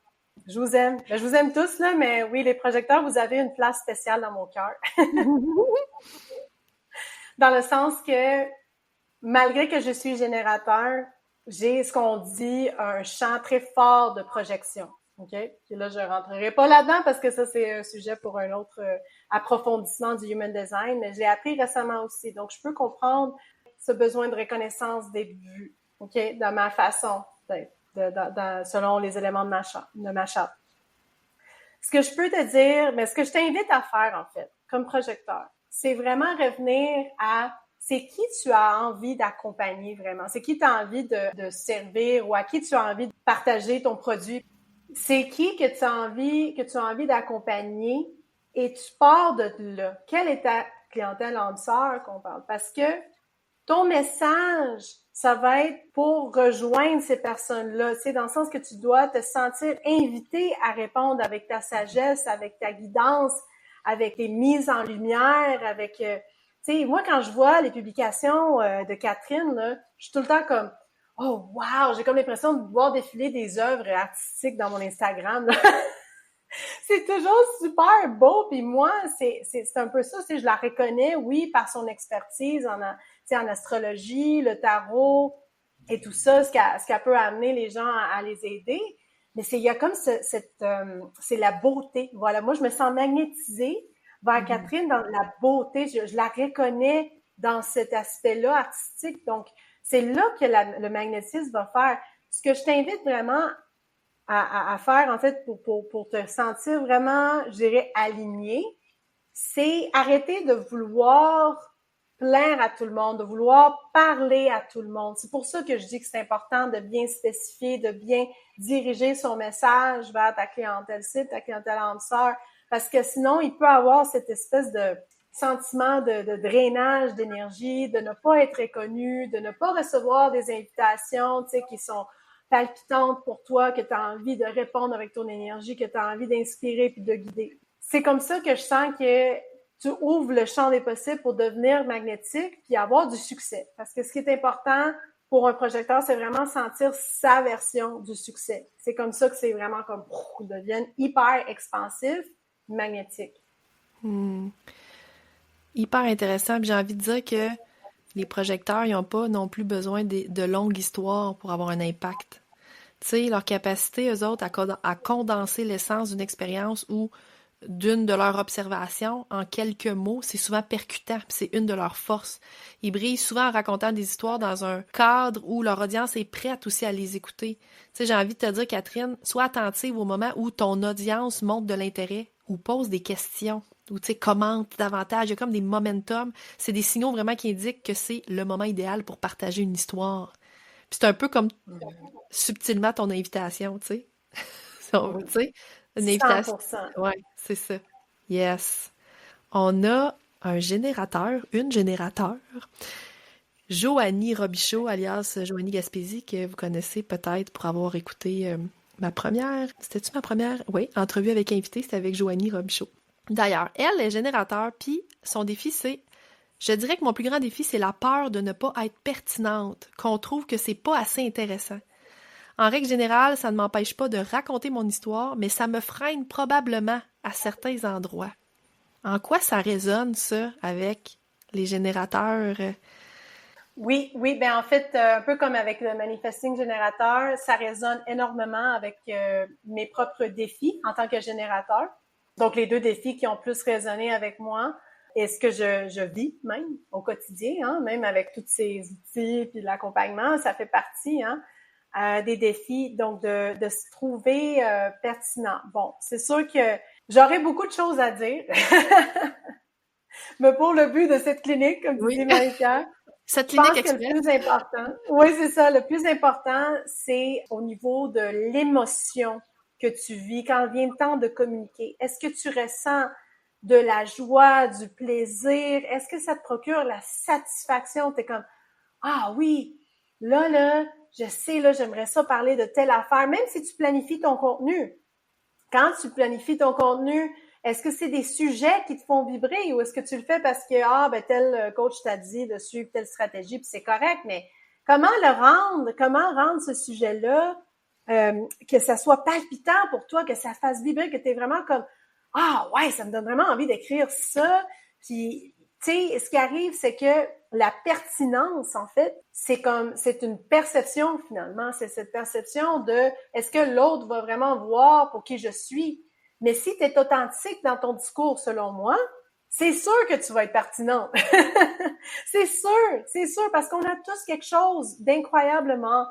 Je vous aime. Ben, je vous aime tous, là, mais oui, les projecteurs, vous avez une place spéciale dans mon cœur. Dans le sens que, malgré que je suis générateur, j'ai ce qu'on dit un champ très fort de projection. OK? Puis là, je rentrerai pas là-dedans parce que ça, c'est un sujet pour un autre approfondissement du human design, mais je l'ai appris récemment aussi. Donc, je peux comprendre ce besoin de reconnaissance d'être vu, OK? Dans ma façon d'être, selon les éléments de ma charte. Ce que je peux te dire, mais ce que je t'invite à faire, en fait, comme projecteur, c'est vraiment revenir à c'est qui tu as envie d'accompagner vraiment, c'est qui tu as envie de servir ou à qui tu as envie de partager ton produit. C'est qui que tu as envie d'accompagner et tu pars de là. Quelle est ta clientèle âme sœur qu'on parle? Parce que ton message, ça va être pour rejoindre ces personnes-là, tu sais, dans le sens que tu dois te sentir invité à répondre avec ta sagesse, avec ta guidance, avec tes mises en lumière, avec, tu sais, moi, quand je vois les publications de Catherine, là, je suis tout le temps comme, oh, wow, j'ai comme l'impression de voir défiler des œuvres artistiques dans mon Instagram, là. C'est toujours super beau, puis moi, c'est un peu ça, tu sais, je la reconnais, oui, par son expertise en astrologie, le tarot et tout ça, ce qu'elle peut amener les gens à les aider, mais il y a comme c'est la beauté, voilà, moi, je me sens magnétisée vers Catherine dans la beauté, je la reconnais dans cet aspect-là artistique, donc c'est là que le magnétisme va faire. Ce que je t'invite vraiment à faire, en fait, pour te sentir vraiment, je dirais, aligné, c'est arrêter de vouloir plaire à tout le monde, de vouloir parler à tout le monde. C'est pour ça que je dis que c'est important de bien spécifier, de bien diriger son message vers ta clientèle cible, ta clientèle âme sœur, parce que sinon, il peut avoir cette espèce de sentiment de drainage d'énergie, de ne pas être reconnu, de ne pas recevoir des invitations, tu sais, qui sont palpitante pour toi, que tu as envie de répondre avec ton énergie, que tu as envie d'inspirer puis de guider. C'est comme ça que je sens que tu ouvres le champ des possibles pour devenir magnétique puis avoir du succès. Parce que ce qui est important pour un projecteur, c'est vraiment sentir sa version du succès. C'est comme ça que c'est vraiment comme deviennent hyper expansif, magnétique. Hyper intéressant. Puis j'ai envie de dire que les projecteurs, ils n'ont pas non plus besoin de longues histoires pour avoir un impact. Tu sais, leur capacité, eux autres, à condenser l'essence d'une expérience ou d'une de leurs observations en quelques mots, c'est souvent percutant, puis c'est une de leurs forces. Ils brillent souvent en racontant des histoires dans un cadre où leur audience est prête aussi à les écouter. Tu sais, j'ai envie de te dire, Catherine, sois attentive au moment où ton audience montre de l'intérêt ou pose des questions ou, tu sais, commente davantage. Il y a comme des momentum. C'est des signaux vraiment qui indiquent que c'est le moment idéal pour partager une histoire. Puis c'est un peu comme subtilement ton invitation, tu sais. Oui, Tu sais, une invitation. 100%. Ouais, c'est ça. Yes. On a un générateur, une générateur, Joanie Robichaud, alias Joanie Gaspésie, que vous connaissez peut-être pour avoir écouté ma première, c'était-tu ma première? Oui, entrevue avec invité, c'était avec Joanie Robichaud. D'ailleurs, elle est générateur, puis son défi, c'est, je dirais que mon plus grand défi, c'est la peur de ne pas être pertinente, qu'on trouve que c'est pas assez intéressant. En règle générale, ça ne m'empêche pas de raconter mon histoire, mais ça me freine probablement à certains endroits. En quoi ça résonne, ça, avec les générateurs? Oui, oui, ben en fait, un peu comme avec le manifesting générateur, ça résonne énormément avec mes propres défis en tant que générateur. Donc, les deux défis qui ont plus résonné avec moi et ce que je vis même au quotidien, hein, même avec tous ces outils puis l'accompagnement, ça fait partie des défis, donc de se trouver pertinent. Bon, c'est sûr que j'aurais beaucoup de choses à dire, mais pour le but de cette clinique, comme tu Oui. dis, Marie-Pierre, Cette je clinique pense que le express. plus important, oui, c'est ça, le plus important, c'est au niveau de l'émotion que tu vis quand vient le temps de communiquer. Est-ce que tu ressens de la joie, du plaisir? Est-ce que ça te procure la satisfaction? T'es comme, ah oui, là, je sais, là, j'aimerais ça parler de telle affaire, même si tu planifies ton contenu. Quand tu planifies ton contenu, est-ce que c'est des sujets qui te font vibrer ou est-ce que tu le fais parce que tel coach t'a dit de suivre telle stratégie puis c'est correct, mais comment rendre ce sujet-là que ça soit palpitant pour toi, que ça fasse vibrer, que tu es vraiment comme ah ouais, ça me donne vraiment envie d'écrire ça. Puis tu sais, ce qui arrive, c'est que la pertinence, en fait, c'est une perception finalement. C'est cette perception de est-ce que l'autre va vraiment voir pour qui je suis? Mais si tu es authentique dans ton discours, selon moi, c'est sûr que tu vas être pertinente. C'est sûr, parce qu'on a tous quelque chose d'incroyablement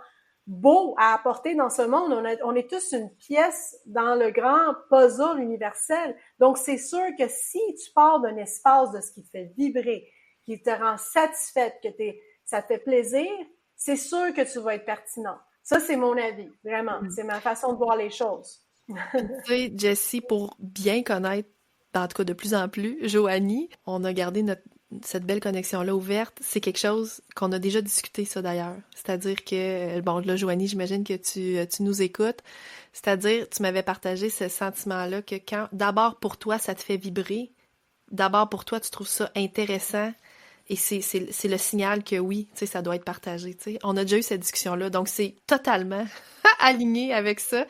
beau à apporter dans ce monde. On est tous une pièce dans le grand puzzle universel. Donc, c'est sûr que si tu pars d'un espace de ce qui te fait vibrer, qui te rend satisfaite, ça te fait plaisir, c'est sûr que tu vas être pertinent. Ça, c'est mon avis, vraiment. C'est ma façon de voir les choses. Tu sais, Jessie, pour bien connaître, en tout cas de plus en plus, Joanie, on a gardé cette belle connexion-là ouverte. C'est quelque chose qu'on a déjà discuté, ça d'ailleurs. C'est-à-dire que, bon, là, Joanie, j'imagine que tu nous écoutes. C'est-à-dire, tu m'avais partagé ce sentiment-là que quand, d'abord pour toi, ça te fait vibrer, d'abord pour toi, tu trouves ça intéressant, et c'est le signal que oui, tu sais, ça doit être partagé, tu sais. On a déjà eu cette discussion-là, donc c'est totalement aligné avec ça.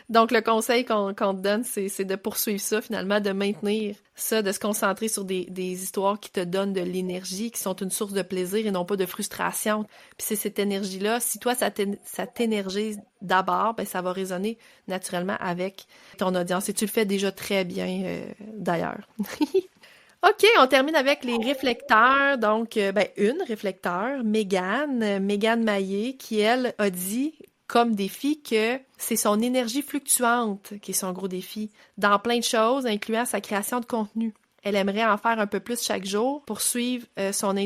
Donc, le conseil qu'on te donne, c'est de poursuivre ça, finalement, de maintenir ça, de se concentrer sur des histoires qui te donnent de l'énergie, qui sont une source de plaisir et non pas de frustration. Puis c'est cette énergie-là, si toi, ça t'énergise d'abord, ben ça va résonner naturellement avec ton audience. Et tu le fais déjà très bien, d'ailleurs. OK, on termine avec les réflecteurs. Donc, une réflecteur, Mégane Maillé, qui, elle, a dit comme défi que c'est son énergie fluctuante qui est son gros défi, dans plein de choses, incluant sa création de contenu. Elle aimerait en faire un peu plus chaque jour pour suivre son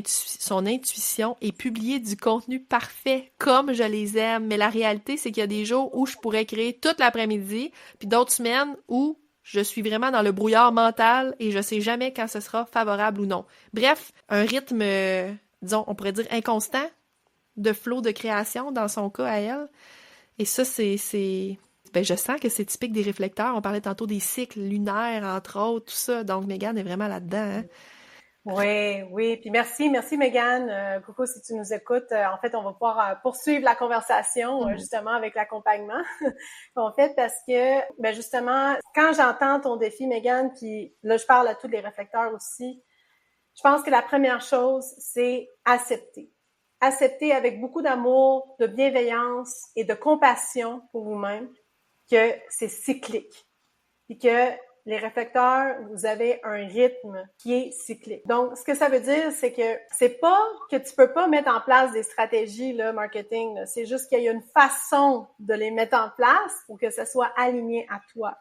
intuition et publier du contenu parfait comme je les aime. Mais la réalité, c'est qu'il y a des jours où je pourrais créer toute l'après-midi, puis d'autres semaines où je suis vraiment dans le brouillard mental et je sais jamais quand ce sera favorable ou non. Bref, un rythme, disons, on pourrait dire inconstant de flow de création dans son cas à elle. Et ça, je sens que c'est typique des réflecteurs. On parlait tantôt des cycles lunaires, entre autres, tout ça. Donc, Mégane est vraiment là-dedans, hein? Oui, oui. Puis merci Mégane. Coucou si tu nous écoutes. En fait, on va pouvoir poursuivre la conversation justement avec l'accompagnement qu'on fait parce que, justement, quand j'entends ton défi, Mégane, puis là, je parle à tous les réflecteurs aussi, je pense que la première chose, c'est accepter. Accepter avec beaucoup d'amour, de bienveillance et de compassion pour vous-même que c'est cyclique. Puis que les réflecteurs, vous avez un rythme qui est cyclique. Donc, ce que ça veut dire, c'est que c'est pas que tu peux pas mettre en place des stratégies là, marketing. Là. C'est juste qu'il y a une façon de les mettre en place pour que ça soit aligné à toi.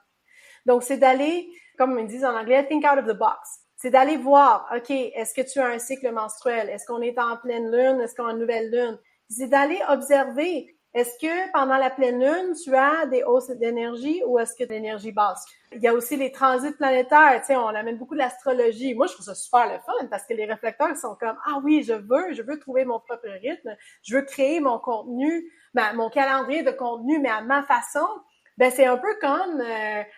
Donc, c'est d'aller, comme ils disent en anglais, think out of the box. C'est d'aller voir, OK, est-ce que tu as un cycle menstruel? Est-ce qu'on est en pleine lune? Est-ce qu'on a une nouvelle lune? C'est d'aller observer. Est-ce que pendant la pleine lune, tu as des hausses d'énergie ou est-ce que l'énergie basse? Il y a aussi les transits planétaires. Tu sais, on amène beaucoup de l'astrologie. Moi, je trouve ça super le fun parce que les réflecteurs sont comme, ah oui, je veux trouver mon propre rythme. Je veux créer mon contenu, mon calendrier de contenu, mais à ma façon. Ben c'est un peu comme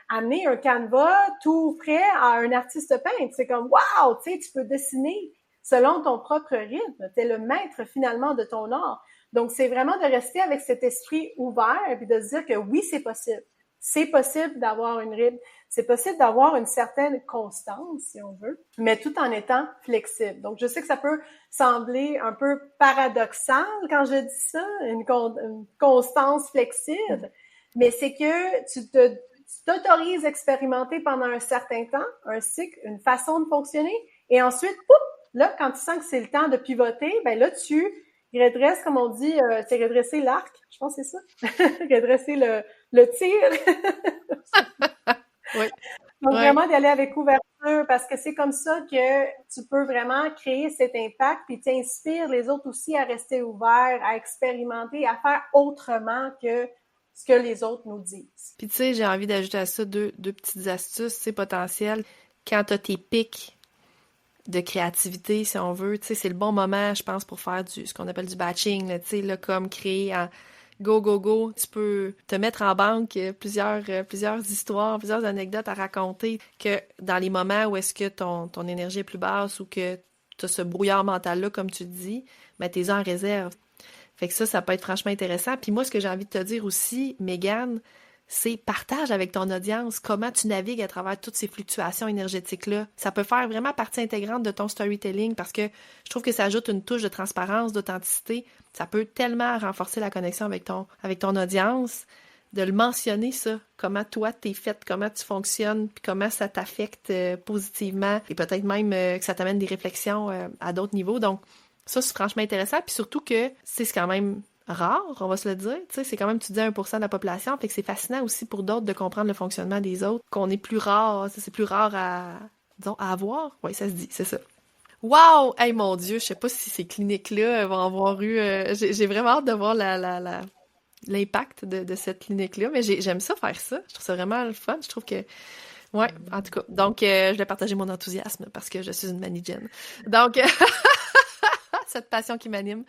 amener un canevas tout prêt à un artiste peintre. C'est comme, wow, tu sais, tu peux dessiner selon ton propre rythme. Tu es le maître finalement de ton art. Donc, c'est vraiment de rester avec cet esprit ouvert et puis de se dire que oui, c'est possible. C'est possible d'avoir une rythme. C'est possible d'avoir une certaine constance, si on veut, mais tout en étant flexible. Donc, je sais que ça peut sembler un peu paradoxal quand je dis ça, une constance flexible, mais c'est que tu t'autorises à expérimenter pendant un certain temps, un cycle, une façon de fonctionner, et ensuite, pouf, là, quand tu sens que c'est le temps de pivoter, ben là, tu redresses, comme on dit, c'est redresser l'arc, je pense que c'est ça, redresser le tir. Oui. Donc, vraiment d'y aller avec ouverture, parce que c'est comme ça que tu peux vraiment créer cet impact, puis t'inspires les autres aussi à rester ouverts, à expérimenter, à faire autrement que ce que les autres nous disent. Puis tu sais, j'ai envie d'ajouter à ça deux petites astuces, c'est potentiel. Quand t'as tes pics de créativité, si on veut, tu sais, c'est le bon moment, je pense, pour faire ce qu'on appelle du batching, tu sais, là, comme créer en go. Tu peux te mettre en banque plusieurs histoires, plusieurs anecdotes à raconter que dans les moments où est-ce que ton énergie est plus basse ou que tu as ce brouillard mental-là, comme tu dis, ben t'es en réserve. Fait que ça peut être franchement intéressant. Puis moi, ce que j'ai envie de te dire aussi, Mégane, c'est partage avec ton audience comment tu navigues à travers toutes ces fluctuations énergétiques-là. Ça peut faire vraiment partie intégrante de ton storytelling parce que je trouve que ça ajoute une touche de transparence, d'authenticité. Ça peut tellement renforcer la connexion avec ton audience, de le mentionner, ça. Comment toi, t'es faite, comment tu fonctionnes, puis comment ça t'affecte positivement et peut-être même que ça t'amène des réflexions à d'autres niveaux. Donc, ça, c'est franchement intéressant. Puis surtout que c'est quand même rare, on va se le dire. Tu sais, c'est quand même, tu dis 1% de la population. Fait que c'est fascinant aussi pour d'autres de comprendre le fonctionnement des autres, qu'on est plus rare. C'est plus rare disons, à avoir. Oui, ça se dit, c'est ça. Wow! Hey, mon Dieu, je sais pas si ces cliniques-là vont avoir eu... j'ai vraiment hâte de voir l'impact de cette clinique-là, mais j'aime ça faire ça. Je trouve ça vraiment le fun. Je trouve que... Ouais, en tout cas. Donc, je vais partager mon enthousiasme parce que je suis une manigienne. Donc... cette passion qui m'anime.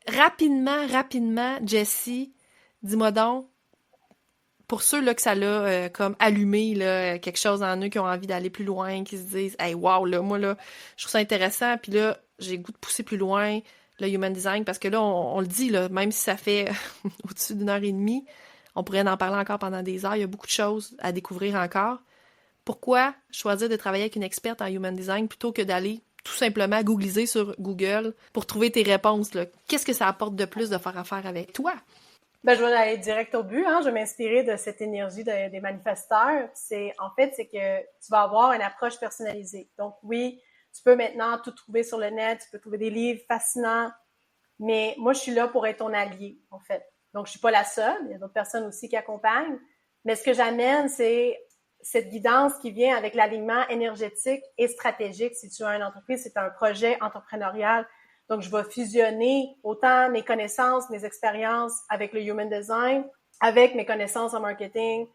Rapidement, Jessie, dis-moi donc, pour ceux là, que ça l'a comme allumé là, quelque chose en eux qui ont envie d'aller plus loin, qui se disent « Hey, wow, là, moi, là, je trouve ça intéressant, puis là, j'ai le goût de pousser plus loin le Human Design, parce que là, on le dit, là, même si ça fait au-dessus d'1 heure et demie, on pourrait en parler encore pendant des heures, il y a beaucoup de choses à découvrir encore. Pourquoi choisir de travailler avec une experte en Human Design plutôt que d'aller tout simplement googliser sur Google pour trouver tes réponses, là? Qu'est-ce que ça apporte de plus de faire affaire avec toi? Ben, je vais aller direct au but, hein. Je vais m'inspirer de cette énergie des manifesteurs. C'est que tu vas avoir une approche personnalisée. Donc oui, tu peux maintenant tout trouver sur le net, tu peux trouver des livres fascinants, mais moi, je suis là pour être ton allié, en fait. Donc, je suis pas la seule. Il y a d'autres personnes aussi qui accompagnent. Mais ce que j'amène, c'est cette guidance qui vient avec l'alignement énergétique et stratégique. Si tu as une entreprise, c'est un projet entrepreneurial. Donc, je vais fusionner autant mes connaissances, mes expériences avec le Human Design, avec mes connaissances en marketing,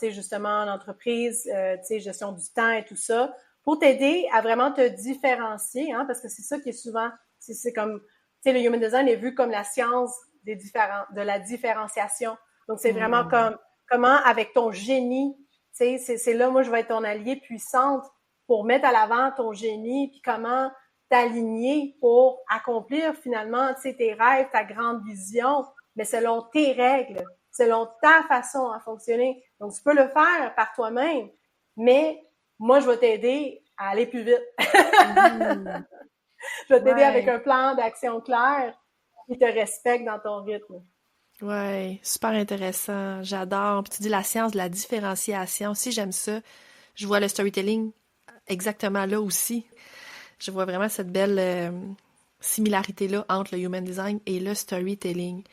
justement, en entreprise, gestion du temps et tout ça, pour t'aider à vraiment te différencier, hein, parce que c'est ça qui est souvent, c'est comme, le Human Design est vu comme la science de la différenciation. Donc, c'est vraiment comme, comment, avec ton génie, c'est là, moi, je vais être ton allié puissante pour mettre à l'avant ton génie, puis comment t'aligner pour accomplir finalement, tes rêves, ta grande vision, mais selon tes règles, selon ta façon à fonctionner. Donc, tu peux le faire par toi-même, mais moi, je vais t'aider à aller plus vite. Je vais t'aider avec un plan d'action clair qui te respecte dans ton rythme. Ouais, super intéressant. J'adore. Puis tu dis la science de la différenciation. Si j'aime ça, je vois le storytelling exactement là aussi. Je vois vraiment cette belle similarité-là entre le human design et le storytelling.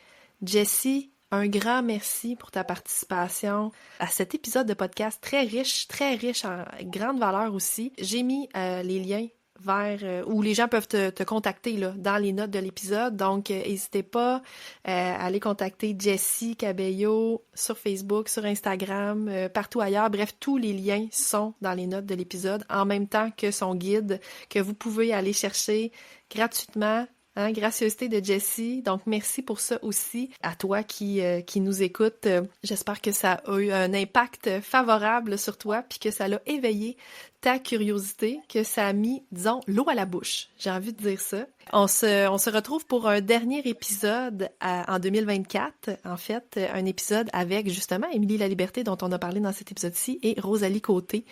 Jessie, un grand merci pour ta participation à cet épisode de podcast très riche en grande valeur aussi. J'ai mis les liens vers où les gens peuvent te contacter là, dans les notes de l'épisode. Donc, n'hésitez pas à aller contacter Jessie Cabello sur Facebook, sur Instagram, partout ailleurs. Bref, tous les liens sont dans les notes de l'épisode, en même temps que son guide que vous pouvez aller chercher gratuitement. Hein, gracieuseté de Jessie. Donc, merci pour ça aussi. À toi qui nous écoute, j'espère que ça a eu un impact favorable sur toi puis que ça l'a éveillé ta curiosité, que ça a mis, disons, l'eau à la bouche. J'ai envie de dire ça. On se retrouve pour un dernier épisode en 2024. En fait, un épisode avec, justement, Émilie Laliberté, dont on a parlé dans cet épisode-ci, et Rosalie Côté.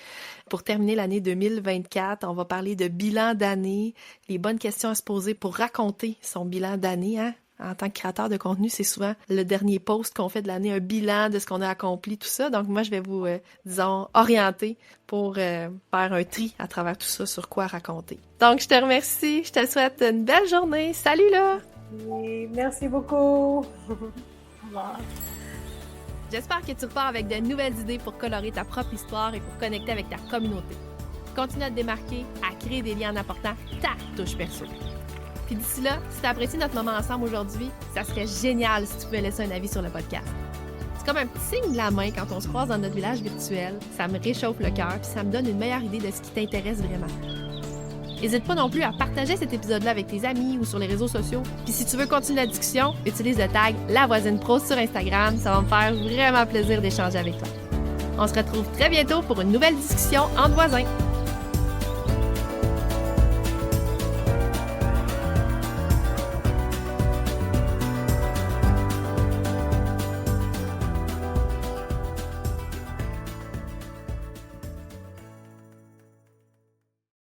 Pour terminer l'année 2024, on va parler de bilan d'année, les bonnes questions à se poser pour raconter son bilan d'année, hein? En tant que créateur de contenu, c'est souvent le dernier post qu'on fait de l'année, un bilan de ce qu'on a accompli, tout ça. Donc, moi, je vais vous, disons, orienter pour faire un tri à travers tout ça, sur quoi raconter. Donc, je te remercie. Je te souhaite une belle journée. Salut, là! Oui, merci beaucoup. Au revoir. J'espère que tu repars avec de nouvelles idées pour colorer ta propre histoire et pour connecter avec ta communauté. Continue à te démarquer, à créer des liens en apportant ta touche perso. Puis d'ici là, si tu as apprécié notre moment ensemble aujourd'hui, ça serait génial si tu pouvais laisser un avis sur le podcast. C'est comme un petit signe de la main quand on se croise dans notre village virtuel. Ça me réchauffe le cœur puis ça me donne une meilleure idée de ce qui t'intéresse vraiment. N'hésite pas non plus à partager cet épisode-là avec tes amis ou sur les réseaux sociaux. Puis si tu veux continuer la discussion, utilise le tag La Voisine Pro sur Instagram. Ça va me faire vraiment plaisir d'échanger avec toi. On se retrouve très bientôt pour une nouvelle discussion entre voisins.